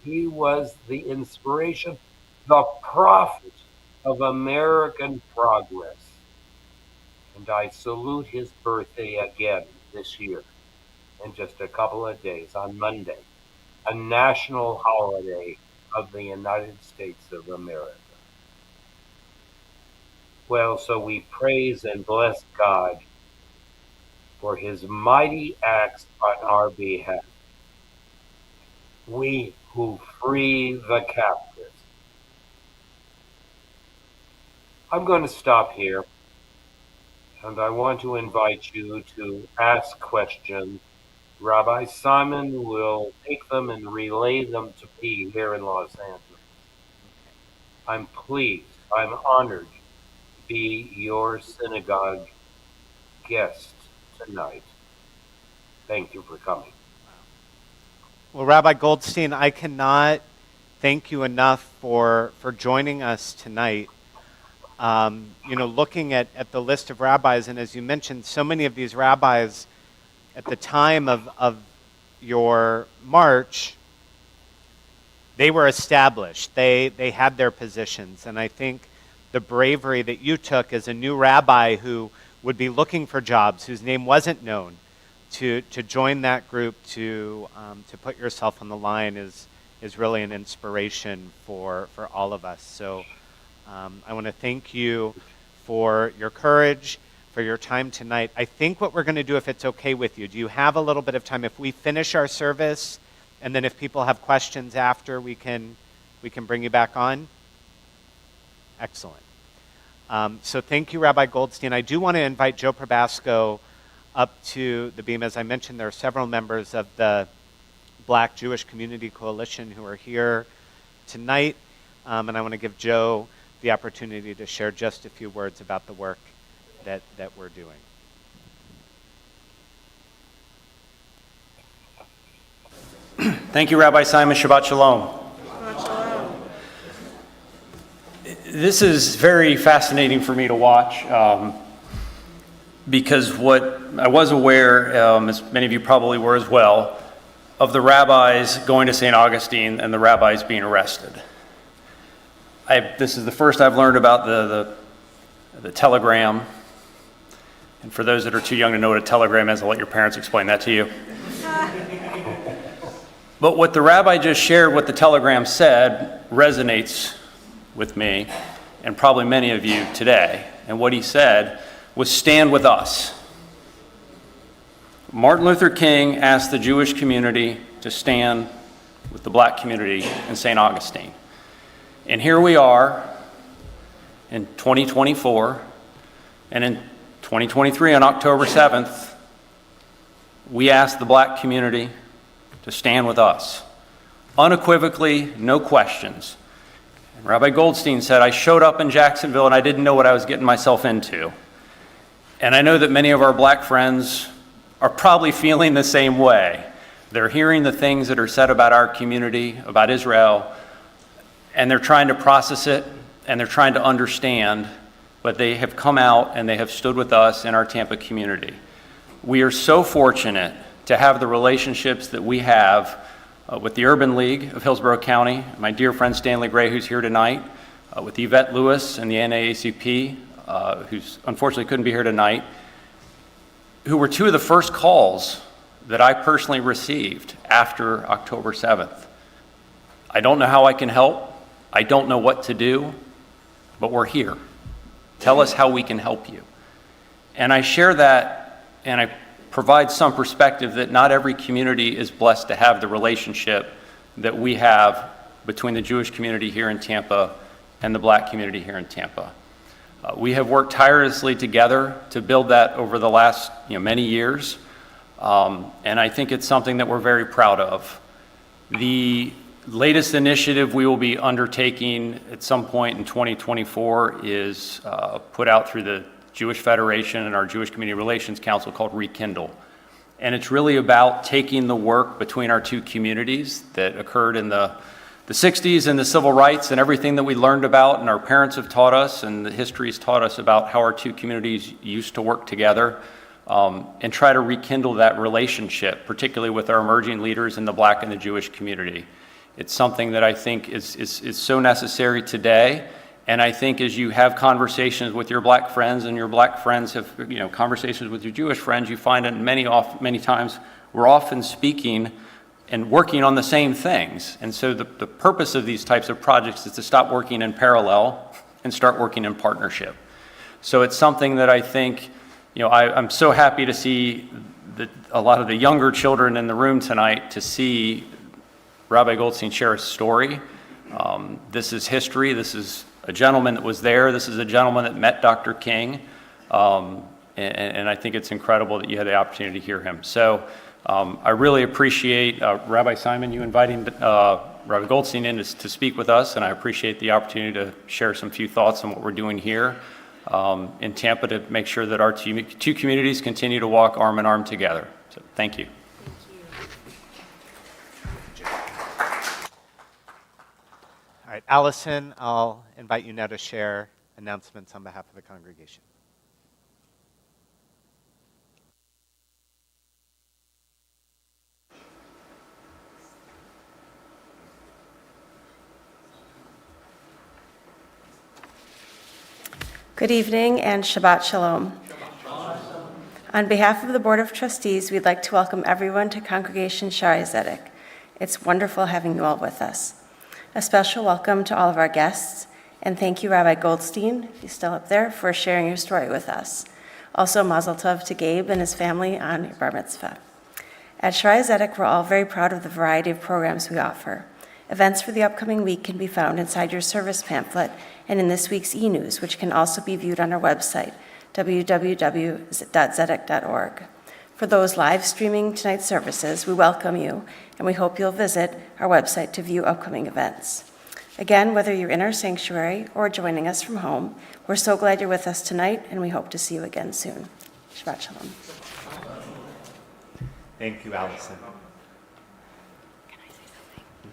He was the inspiration, the prophet of American progress. And I salute his birthday again this year in just a couple of days on Monday, a national holiday of the United States of America. Well, so we praise and bless God for his mighty acts on our behalf. We who free the captives. I'm going to stop here, and I want to invite you to ask questions. Rabbi Simon will take them and relay them to me here in Los Angeles. I'm pleased, I'm honored to be your synagogue guest tonight. Thank you for coming. Well, Rabbi Goldstein, I cannot thank you enough for joining us tonight. Looking at the list of rabbis, and as you mentioned, so many of these rabbis at the time of your march, they were established. They had their positions. And I think the bravery that you took as a new rabbi who would be looking for jobs, whose name wasn't known, to join that group, to put yourself on the line is really an inspiration for all of us. So I want to thank you for your courage, for your time tonight. I think what we're going to do, if it's okay with you, do you have a little bit of time? If we finish our service, and then if people have questions after, we can bring you back on? Excellent. So thank you, Rabbi Goldstein. I do want to invite Joe Probasco up to the beam. As I mentioned, there are several members of the Black Jewish Community Coalition who are here tonight, and I want to give Joe the opportunity to share just a few words about the work that we're doing. Thank you, Rabbi Simon. Shabbat Shalom. This is very fascinating for me to watch because what I was aware, as many of you probably were as well, of the rabbis going to St. Augustine and the rabbis being arrested. This is the first I've learned about the telegram. And for those that are too young to know what a telegram is, I'll let your parents explain that to you. But what the rabbi just shared, what the telegram said, resonates with me. and probably many of you today. And what he said was, stand with us. Martin Luther King asked the Jewish community to stand with the black community in St. Augustine. And here we are in 2024, and in 2023 on October 7th, we asked the black community to stand with us. Unequivocally, no questions. And Rabbi Goldstein said, I showed up in Jacksonville and I didn't know what I was getting myself into. And I know that many of our black friends are probably feeling the same way. They're hearing the things that are said about our community, about Israel, and they're trying to process it and they're trying to understand, but they have come out and they have stood with us in our Tampa community. We are so fortunate to have the relationships that we have with the Urban League of Hillsborough County, my dear friend Stanley Gray, who's here tonight, with Yvette Lewis and the NAACP, who's unfortunately couldn't be here tonight, who were two of the first calls that I personally received after October 7th. I don't know how I can help. I don't know what to do, but we're here. Tell us how we can help you. And I share that, and I provide some perspective that not every community is blessed to have the relationship that we have between the Jewish community here in Tampa and the black community here in Tampa. We have worked tirelessly together to build that over the last many years, and I think it's something that we're very proud of. The latest initiative we will be undertaking at some point in 2024 is put out through the Jewish Federation and our Jewish Community Relations Council called Rekindle. And it's really about taking the work between our two communities that occurred in the 60s and the civil rights and everything that we learned about and our parents have taught us and the history has taught us about how our two communities used to work together, and try to rekindle that relationship, particularly with our emerging leaders in the black and the Jewish community. It's something that I think is so necessary today. And I think as you have conversations with your black friends and your black friends have conversations with your Jewish friends, you find that many times we're often speaking and working on the same things. And so the purpose of these types of projects is to stop working in parallel and start working in partnership. So it's something that I think, I'm so happy to see a lot of the younger children in the room tonight to see Rabbi Goldstein share his story. This is history. This is a gentleman that was there. This is a gentleman that met Dr. King. And I think it's incredible that you had the opportunity to hear him. So I really appreciate Rabbi Simon, you inviting Rabbi Goldstein in to speak with us, and I appreciate the opportunity to share some few thoughts on what we're doing here in Tampa to make sure that our two communities continue to walk arm in arm together. So thank you. All right, Allison, I'll invite you now to share announcements on behalf of the congregation. Good evening and Shabbat Shalom. On behalf of the Board of Trustees, we'd like to welcome everyone to Congregation Schaarai Zedek. It's wonderful having you all with us. A special welcome to all of our guests, and thank you, Rabbi Goldstein, if he's still up there, for sharing your story with us. Also, Mazel Tov to Gabe and his family on your bar mitzvah. At Schaarai Zedek, we're all very proud of the variety of programs we offer. Events for the upcoming week can be found inside your service pamphlet and in this week's e-news, which can also be viewed on our website, www.zedek.org. For those live streaming tonight's services, we welcome you, and we hope you'll visit our website to view upcoming events. Again, whether you're in our sanctuary or joining us from home, we're so glad you're with us tonight, and we hope to see you again soon. Shabbat Shalom. Thank you, Allison. Can I say something?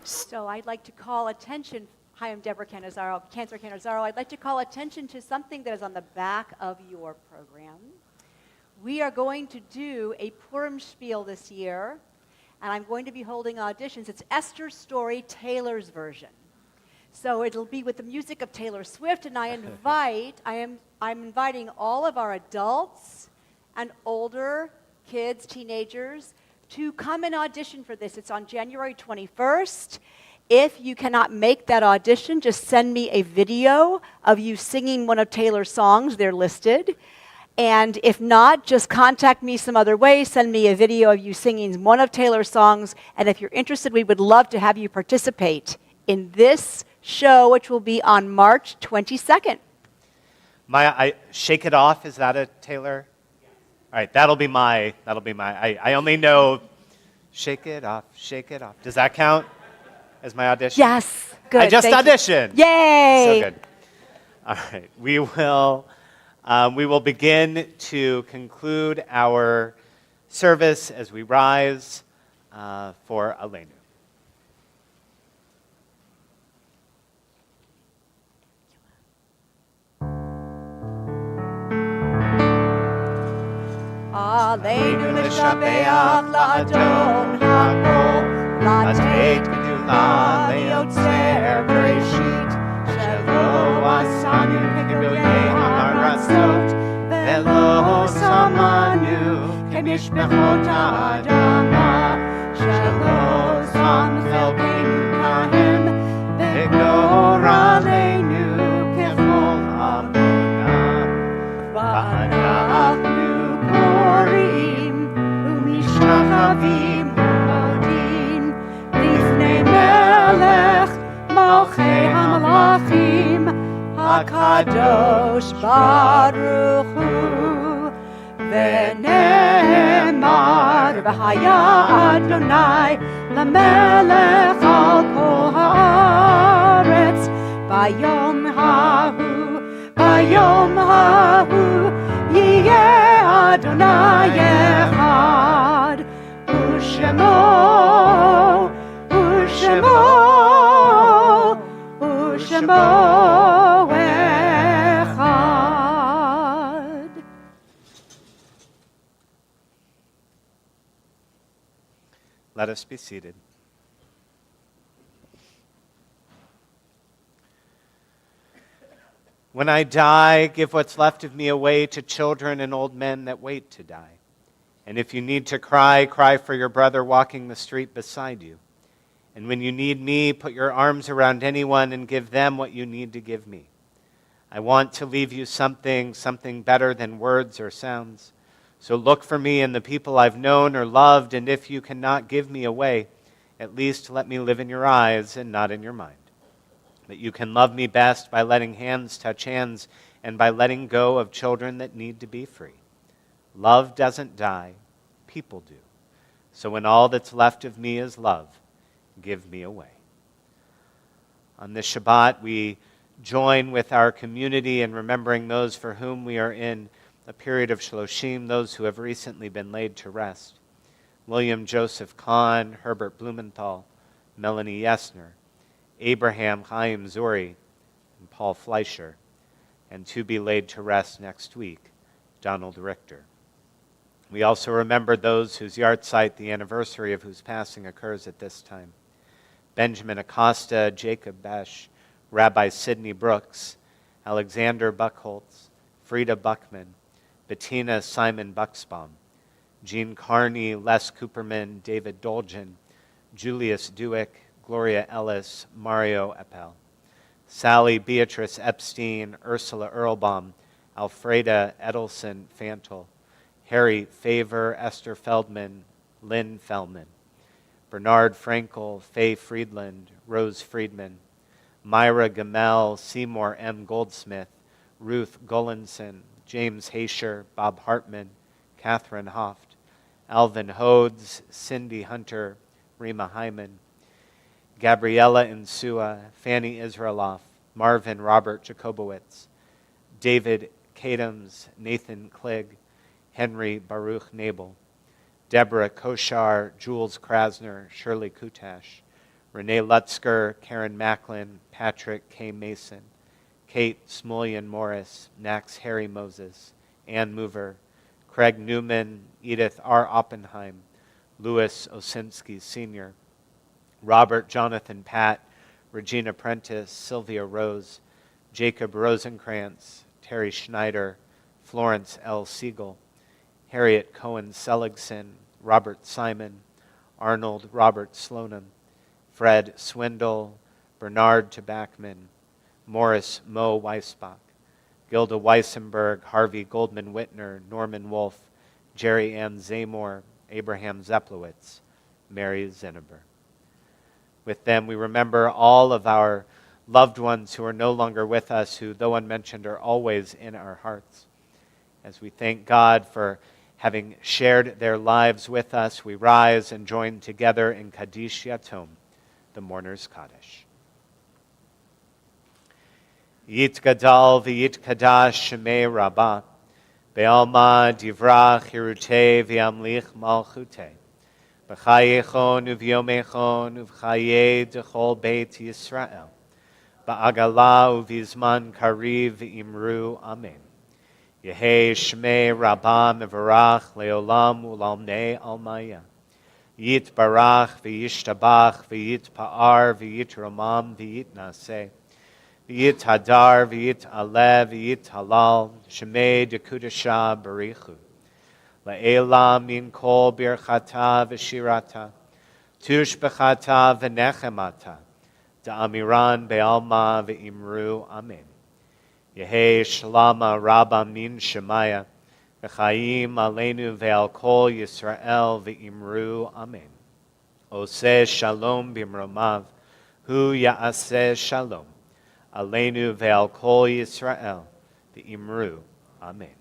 So I'd like to call attention. Hi, I'm Deborah Cantor Canizaro. I'd like to call attention to something that is on the back of your program. We are going to do a Purim spiel this year, and I'm going to be holding auditions. It's Esther's Story, Taylor's version. So it'll be with the music of Taylor Swift, and I'm inviting all of our adults and older kids, teenagers, to come and audition for this. It's on January 21st, If you cannot make that audition, just send me a video of you singing one of Taylor's songs. They're listed. And if not, just contact me some other way. Send me a video of you singing one of Taylor's songs. And if you're interested, we would love to have you participate in this show, which will be on March 22nd. Shake It Off, is that a Taylor? All right, that'll be my, I only know Shake It Off, Shake It Off. Does that count as my audition? Yes, good. I just auditioned. Yay! So good. All right, we will begin to conclude our service as we rise for Aleinu. Aleinu לשבח לאדון הכל, לתת גדולה ליוצר בראשית, שלא עשנו כגדולי הארצות, ולא שמענו כמשפחות האדמה, שלא שם חלקנו כהם, וגורלנו ככל עמונה. ואנחנו קוראים ומשתחווים ומודים לפני מלך מלכי המלכים הקדוש ברוך הוא. ונאמר והיה אדוני למלך על כל הארץ ביום ההוא, ביום ההוא יהיה אדוני אחד, ושמו, ושמו, ושמו אחד. Let us be seated. When I die, give what's left of me away to children and old men that wait to die. And if you need to cry, cry for your brother walking the street beside you. And when you need me, put your arms around anyone and give them what you need to give me. I want to leave you something better than words or sounds. So look for me in the people I've known or loved, and if you cannot give me away, at least let me live in your eyes and not in your mind. That you can love me best by letting hands touch hands and by letting go of children that need to be free. Love doesn't die, people do. So when all that's left of me is love, give me away. On this Shabbat, we join with our community in remembering those for whom we are in a period of Shloshim, those who have recently been laid to rest. William Joseph Kahn, Herbert Blumenthal, Melanie Yesner, Abraham Chaim Zuri, and Paul Fleischer, and to be laid to rest next week, Donald Richter. We also remember those whose yahrzeit, the anniversary of whose passing, occurs at this time. Benjamin Acosta, Jacob Besch, Rabbi Sidney Brooks, Alexander Buchholz, Frida Buckman, Bettina Simon Buxbaum, Jean Carney, Les Cooperman, David Dolgen, Julius Duick, Gloria Ellis, Mario Appel, Sally Beatrice Epstein, Ursula Erlbaum, Alfreda Edelson Fantel, Harry Favor, Esther Feldman, Lynn Feldman, Bernard Frankel, Faye Friedland, Rose Friedman, Myra Gamel, Seymour M. Goldsmith, Ruth Gullinson, James Haysher, Bob Hartman, Catherine Hoft, Alvin Hodes, Cindy Hunter, Rima Hyman, Gabriella Insua, Fanny Israeloff, Marvin Robert Jacobowitz, David Kadams, Nathan Cligg, Henry Baruch Nabel, Deborah Koshar, Jules Krasner, Shirley Kutash, Renee Lutzker, Karen Macklin, Patrick K. Mason, Kate Smullian Morris, Nax Harry Moses, Ann Mover, Craig Newman, Edith R. Oppenheim, Louis Osinski Sr., Robert Jonathan Pat, Regina Prentice, Sylvia Rose, Jacob Rosenkrantz, Terry Schneider, Florence L. Siegel, Harriet Cohen Seligson, Robert Simon, Arnold Robert Slonim, Fred Swindle, Bernard Tabachman, Morris Mo Weisbach, Gilda Weissenberg, Harvey Goldman Whitner, Norman Wolf, Jerry Ann Zamor, Abraham Zeplowitz, Mary Zinneber. With them, we remember all of our loved ones who are no longer with us, who, though unmentioned, are always in our hearts. As we thank God for having shared their lives with us, we rise and join together in Kaddish Yatom, the Mourner's Kaddish. Yit Gadal v'yit Kadash Shemei Rabbah, Be'alma Divrach Hirutei v'yamlich Malchutei, B'chayechon uv'yomechon uv'chayei dechol Beit Yisrael, Ba'agala uv'izman kariv v'imru Amen. Yehei Shmei Rabbah Mevarach Leolam Ulamnei Almaya. Yit Barach v'yishtabach v'yit Pa'ar v'yit Romam v'yit Naseh. V'yit Hadar v'yit Alev v'yit Halal. Shmei Dekudasha Barichu. La'ela min kol birchata v'shirata. Tush b'chata v'nechemata. Da'amiran be'alma v'imru Amen. Yehei Shalama Rabba Min Shemaya, V'chaim Aleinu Ve'al Kol Yisrael V'imru Amen. Oseh Shalom Bimromav, Hu Ya'aseh Shalom, Aleinu Ve'al Kol Yisrael V'imru Amen.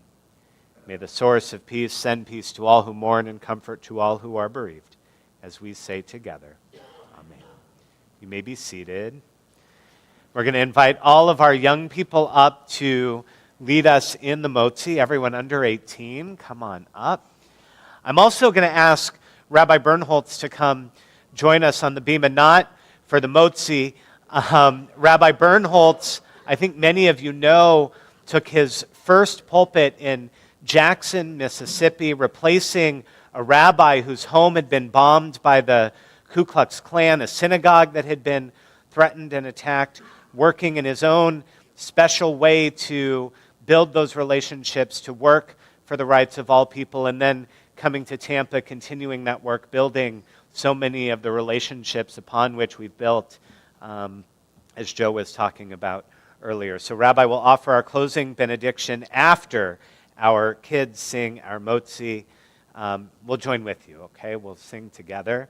May the source of peace send peace to all who mourn and comfort to all who are bereaved, as we say together, Amen. You may be seated. We're going to invite all of our young people up to lead us in the motzi. Everyone under 18, come on up. I'm also going to ask Rabbi Bernholtz to come join us on the bima, not for the motzi. Rabbi Bernholtz, I think many of you know, took his first pulpit in Jackson, Mississippi, replacing a rabbi whose home had been bombed by the Ku Klux Klan, a synagogue that had been threatened and attacked, working in his own special way to build those relationships, to work for the rights of all people, and then coming to Tampa, continuing that work, building so many of the relationships upon which we've built, as Joe was talking about earlier. So Rabbi will offer our closing benediction after our kids sing our motzi. We'll join with you, okay? We'll sing together.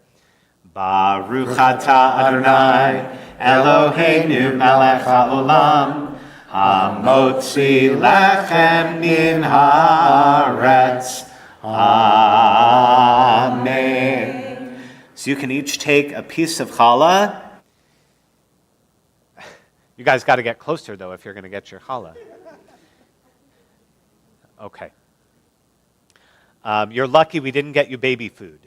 Baruch atah Adonai Eloheinu melech haolam hamotzi lechem min haaretz. Amen. So you can each take a piece of challah. You guys got to get closer, though, if you're going to get your challah. Okay. You're lucky we didn't get you baby food.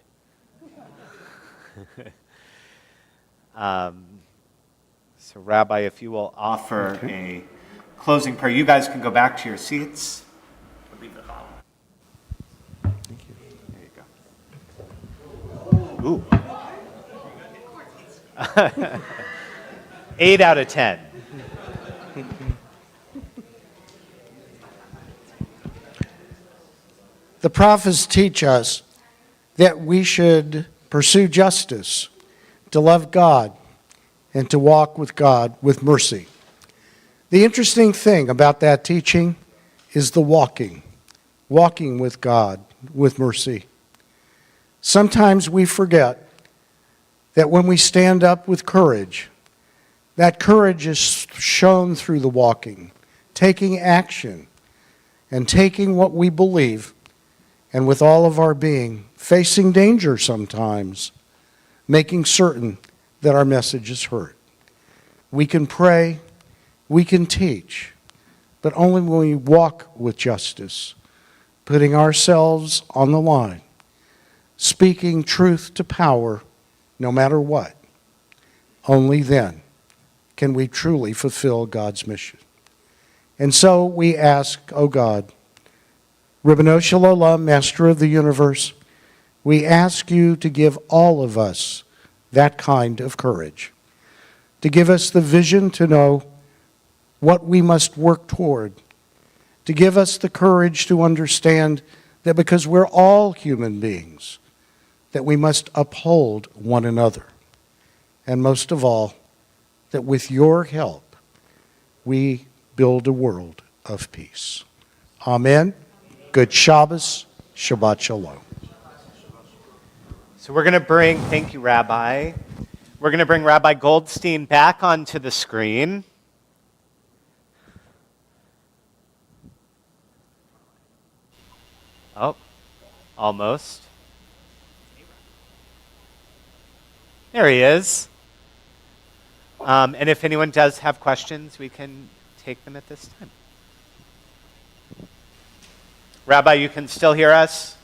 So, Rabbi, if you will offer a closing prayer, you guys can go back to your seats. Thank you. There you go. Ooh. 8 out of 10. The prophets teach us that we should pursue justice, to love God, and to walk with God with mercy. The interesting thing about that teaching is the walking with God with mercy. Sometimes we forget that when we stand up with courage, that courage is shown through the walking, taking action, and taking what we believe, and with all of our being, facing danger sometimes, making certain that our message is heard. We can pray, we can teach, but only when we walk with justice, putting ourselves on the line, speaking truth to power no matter what. Only then can we truly fulfill God's mission. And so we ask, O God, Ribono Shel Olam, Master of the universe, we ask you to give all of us that kind of courage, to give us the vision to know what we must work toward, to give us the courage to understand that because we're all human beings, that we must uphold one another. and most of all, that with your help, we build a world of peace. Amen. Good Shabbos. Shabbat Shalom. So we're going to bring, thank you, Rabbi. We're going to bring Rabbi Goldstein back onto the screen. Oh, almost. There he is. And if anyone does have questions, we can take them at this time. Rabbi, you can still hear us?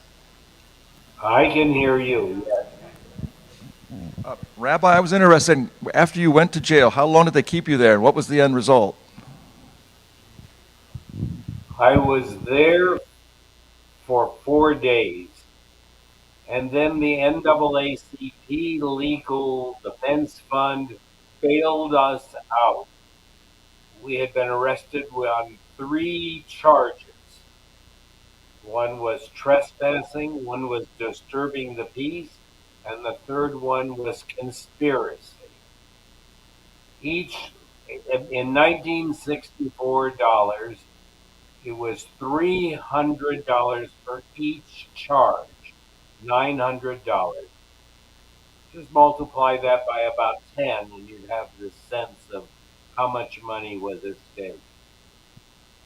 I can hear you. Yes. Rabbi, I was interested, after you went to jail, how long did they keep you there, and what was the end result? I was there for 4 days, and then the NAACP Legal Defense Fund bailed us out. We had been arrested on 3 charges. One was trespassing, one was disturbing the peace, and the third one was conspiracy. Each in 1964 dollars, it was $300 for each charge, $900. Just multiply that by about 10, and you'd have this sense of how much money was at stake.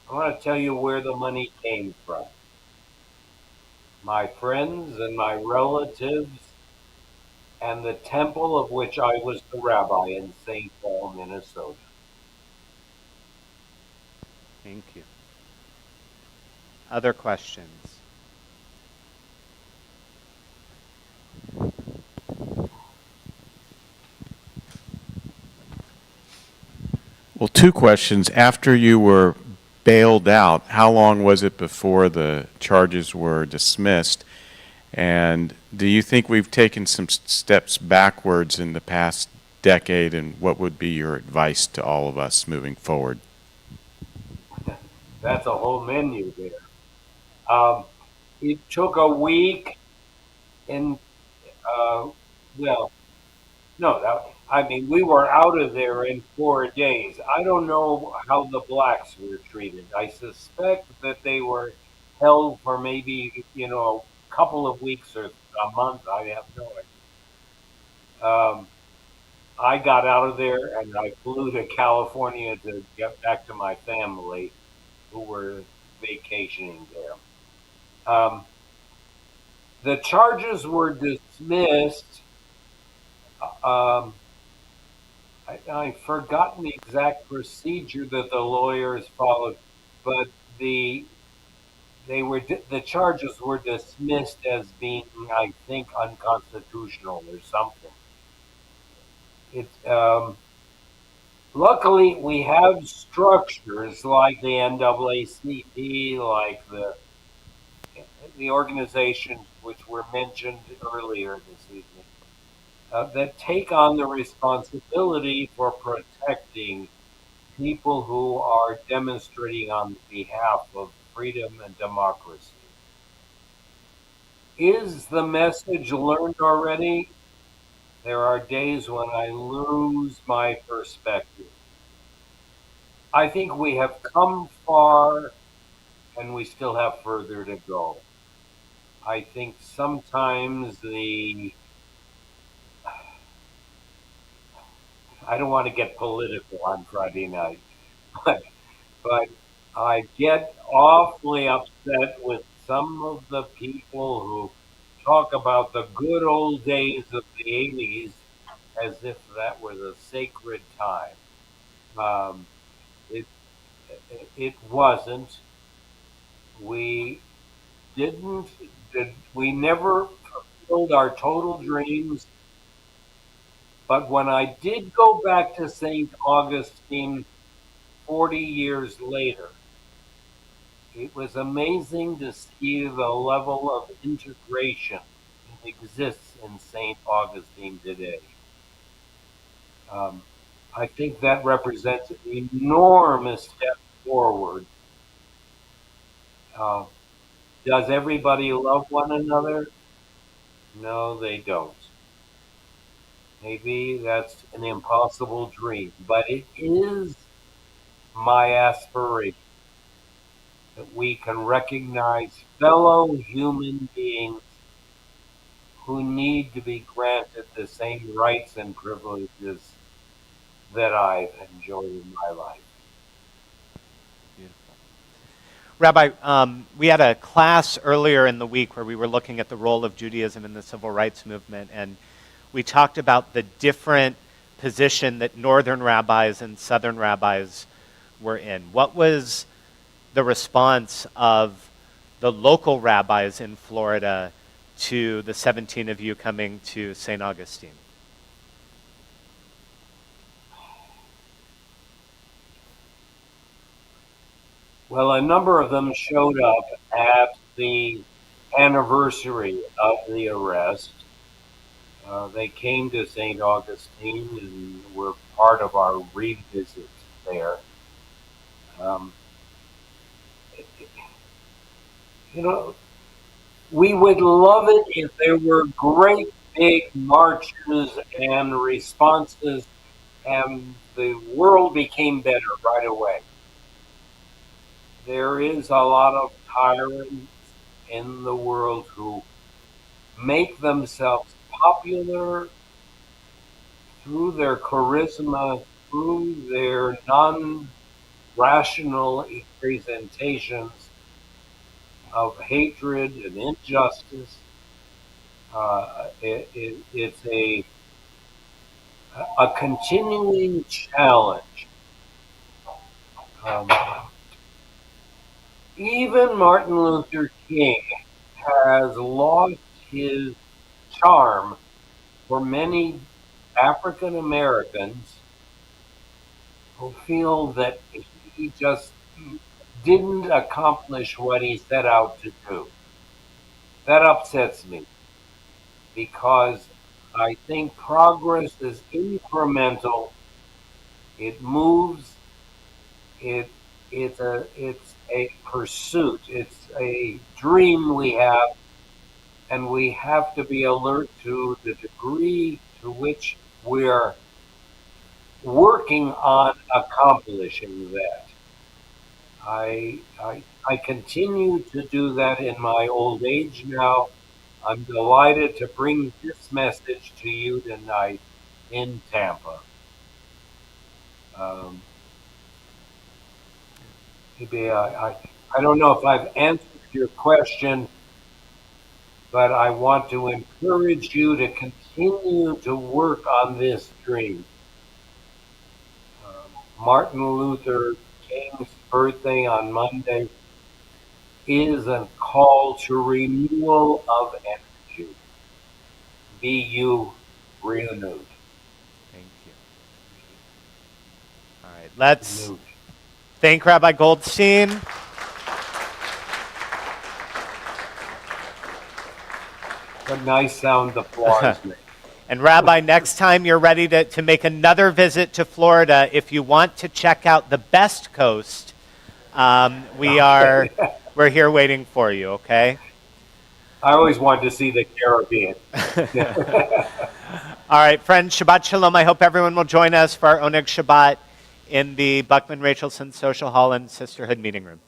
I want to tell you where the money came from. My friends and my relatives, and the temple of which I was the rabbi in St. Paul, Minnesota. Thank you. Other questions? Well, 2 questions. After you were bailed out, how long was it before the charges were dismissed? And do you think we've taken some steps backwards in the past decade, and what would be your advice to all of us moving forward? That's a whole menu there. It took a week, and well, no, I mean, we were out of there in 4 days. I don't know how the blacks were treated. I suspect that they were held for maybe, a couple of weeks or a month. I have no idea. I got out of there and I flew to California to get back to my family who were vacationing there. The charges were dismissed. Um, I've forgotten the exact procedure that the lawyers followed, but the the charges were dismissed as being, I think, unconstitutional or something. It Luckily we have structures like the NAACP, like the organizations which were mentioned earlier this evening, that take on the responsibility for protecting people who are demonstrating on behalf of freedom and democracy. Is the message learned already? There are days when I lose my perspective. I think we have come far and we still have further to go. I think sometimes I don't want to get political on Friday night, but but I get awfully upset with some of the people who talk about the good old days of the 80s as if that was a sacred time. Um, it, it wasn't. We didn't, we never fulfilled our total dreams. But when I did go back to St. Augustine 40 years later, it was amazing to see the level of integration that exists in St. Augustine today. Um, I think that represents an enormous step forward. Uh, does everybody love one another? No, they don't. Maybe that's an impossible dream, but it is my aspiration that we can recognize fellow human beings who need to be granted the same rights and privileges that I've enjoyed in my life. Beautiful. Rabbi, we had a class earlier in the week where we were looking at the role of Judaism in the civil rights movement, and we talked about the different position that northern rabbis and southern rabbis were in. What was the response of the local rabbis in Florida to the 17 of you coming to St. Augustine? Well, a number of them showed up at the anniversary of the arrest. They came to St. Augustine and were part of our revisit there. You know, we would love it if there were great big marches and responses and the world became better right away. There is a lot of tyrants in the world who make themselves popular through their charisma, through their non-rational presentations of hatred and injustice. It's a continuing challenge. Even Martin Luther King has lost his charm for many African Americans who feel that he just didn't accomplish what he set out to do. That upsets me because I think progress is incremental. It moves. It's a pursuit. It's a dream we have, and we have to be alert to the degree to which we're working on accomplishing that. I continue to do that in my old age now. I'm delighted to bring this message to you tonight in Tampa. Maybe I don't know if I've answered your question, but I want to encourage you to continue to work on this dream. Martin Luther King's birthday on Monday is a call to renewal of energy. Be you renewed. Thank you. All right, let's thank Rabbi Goldstein. A nice sound applause. And Rabbi, next time you're ready to make another visit to Florida, if you want to check out the best coast, we're here waiting for you, okay? I always wanted to see the Caribbean. All right, friends, Shabbat Shalom. I hope everyone will join us for our Oneg Shabbat in the Buckman-Rachelson Social Hall and Sisterhood Meeting Room.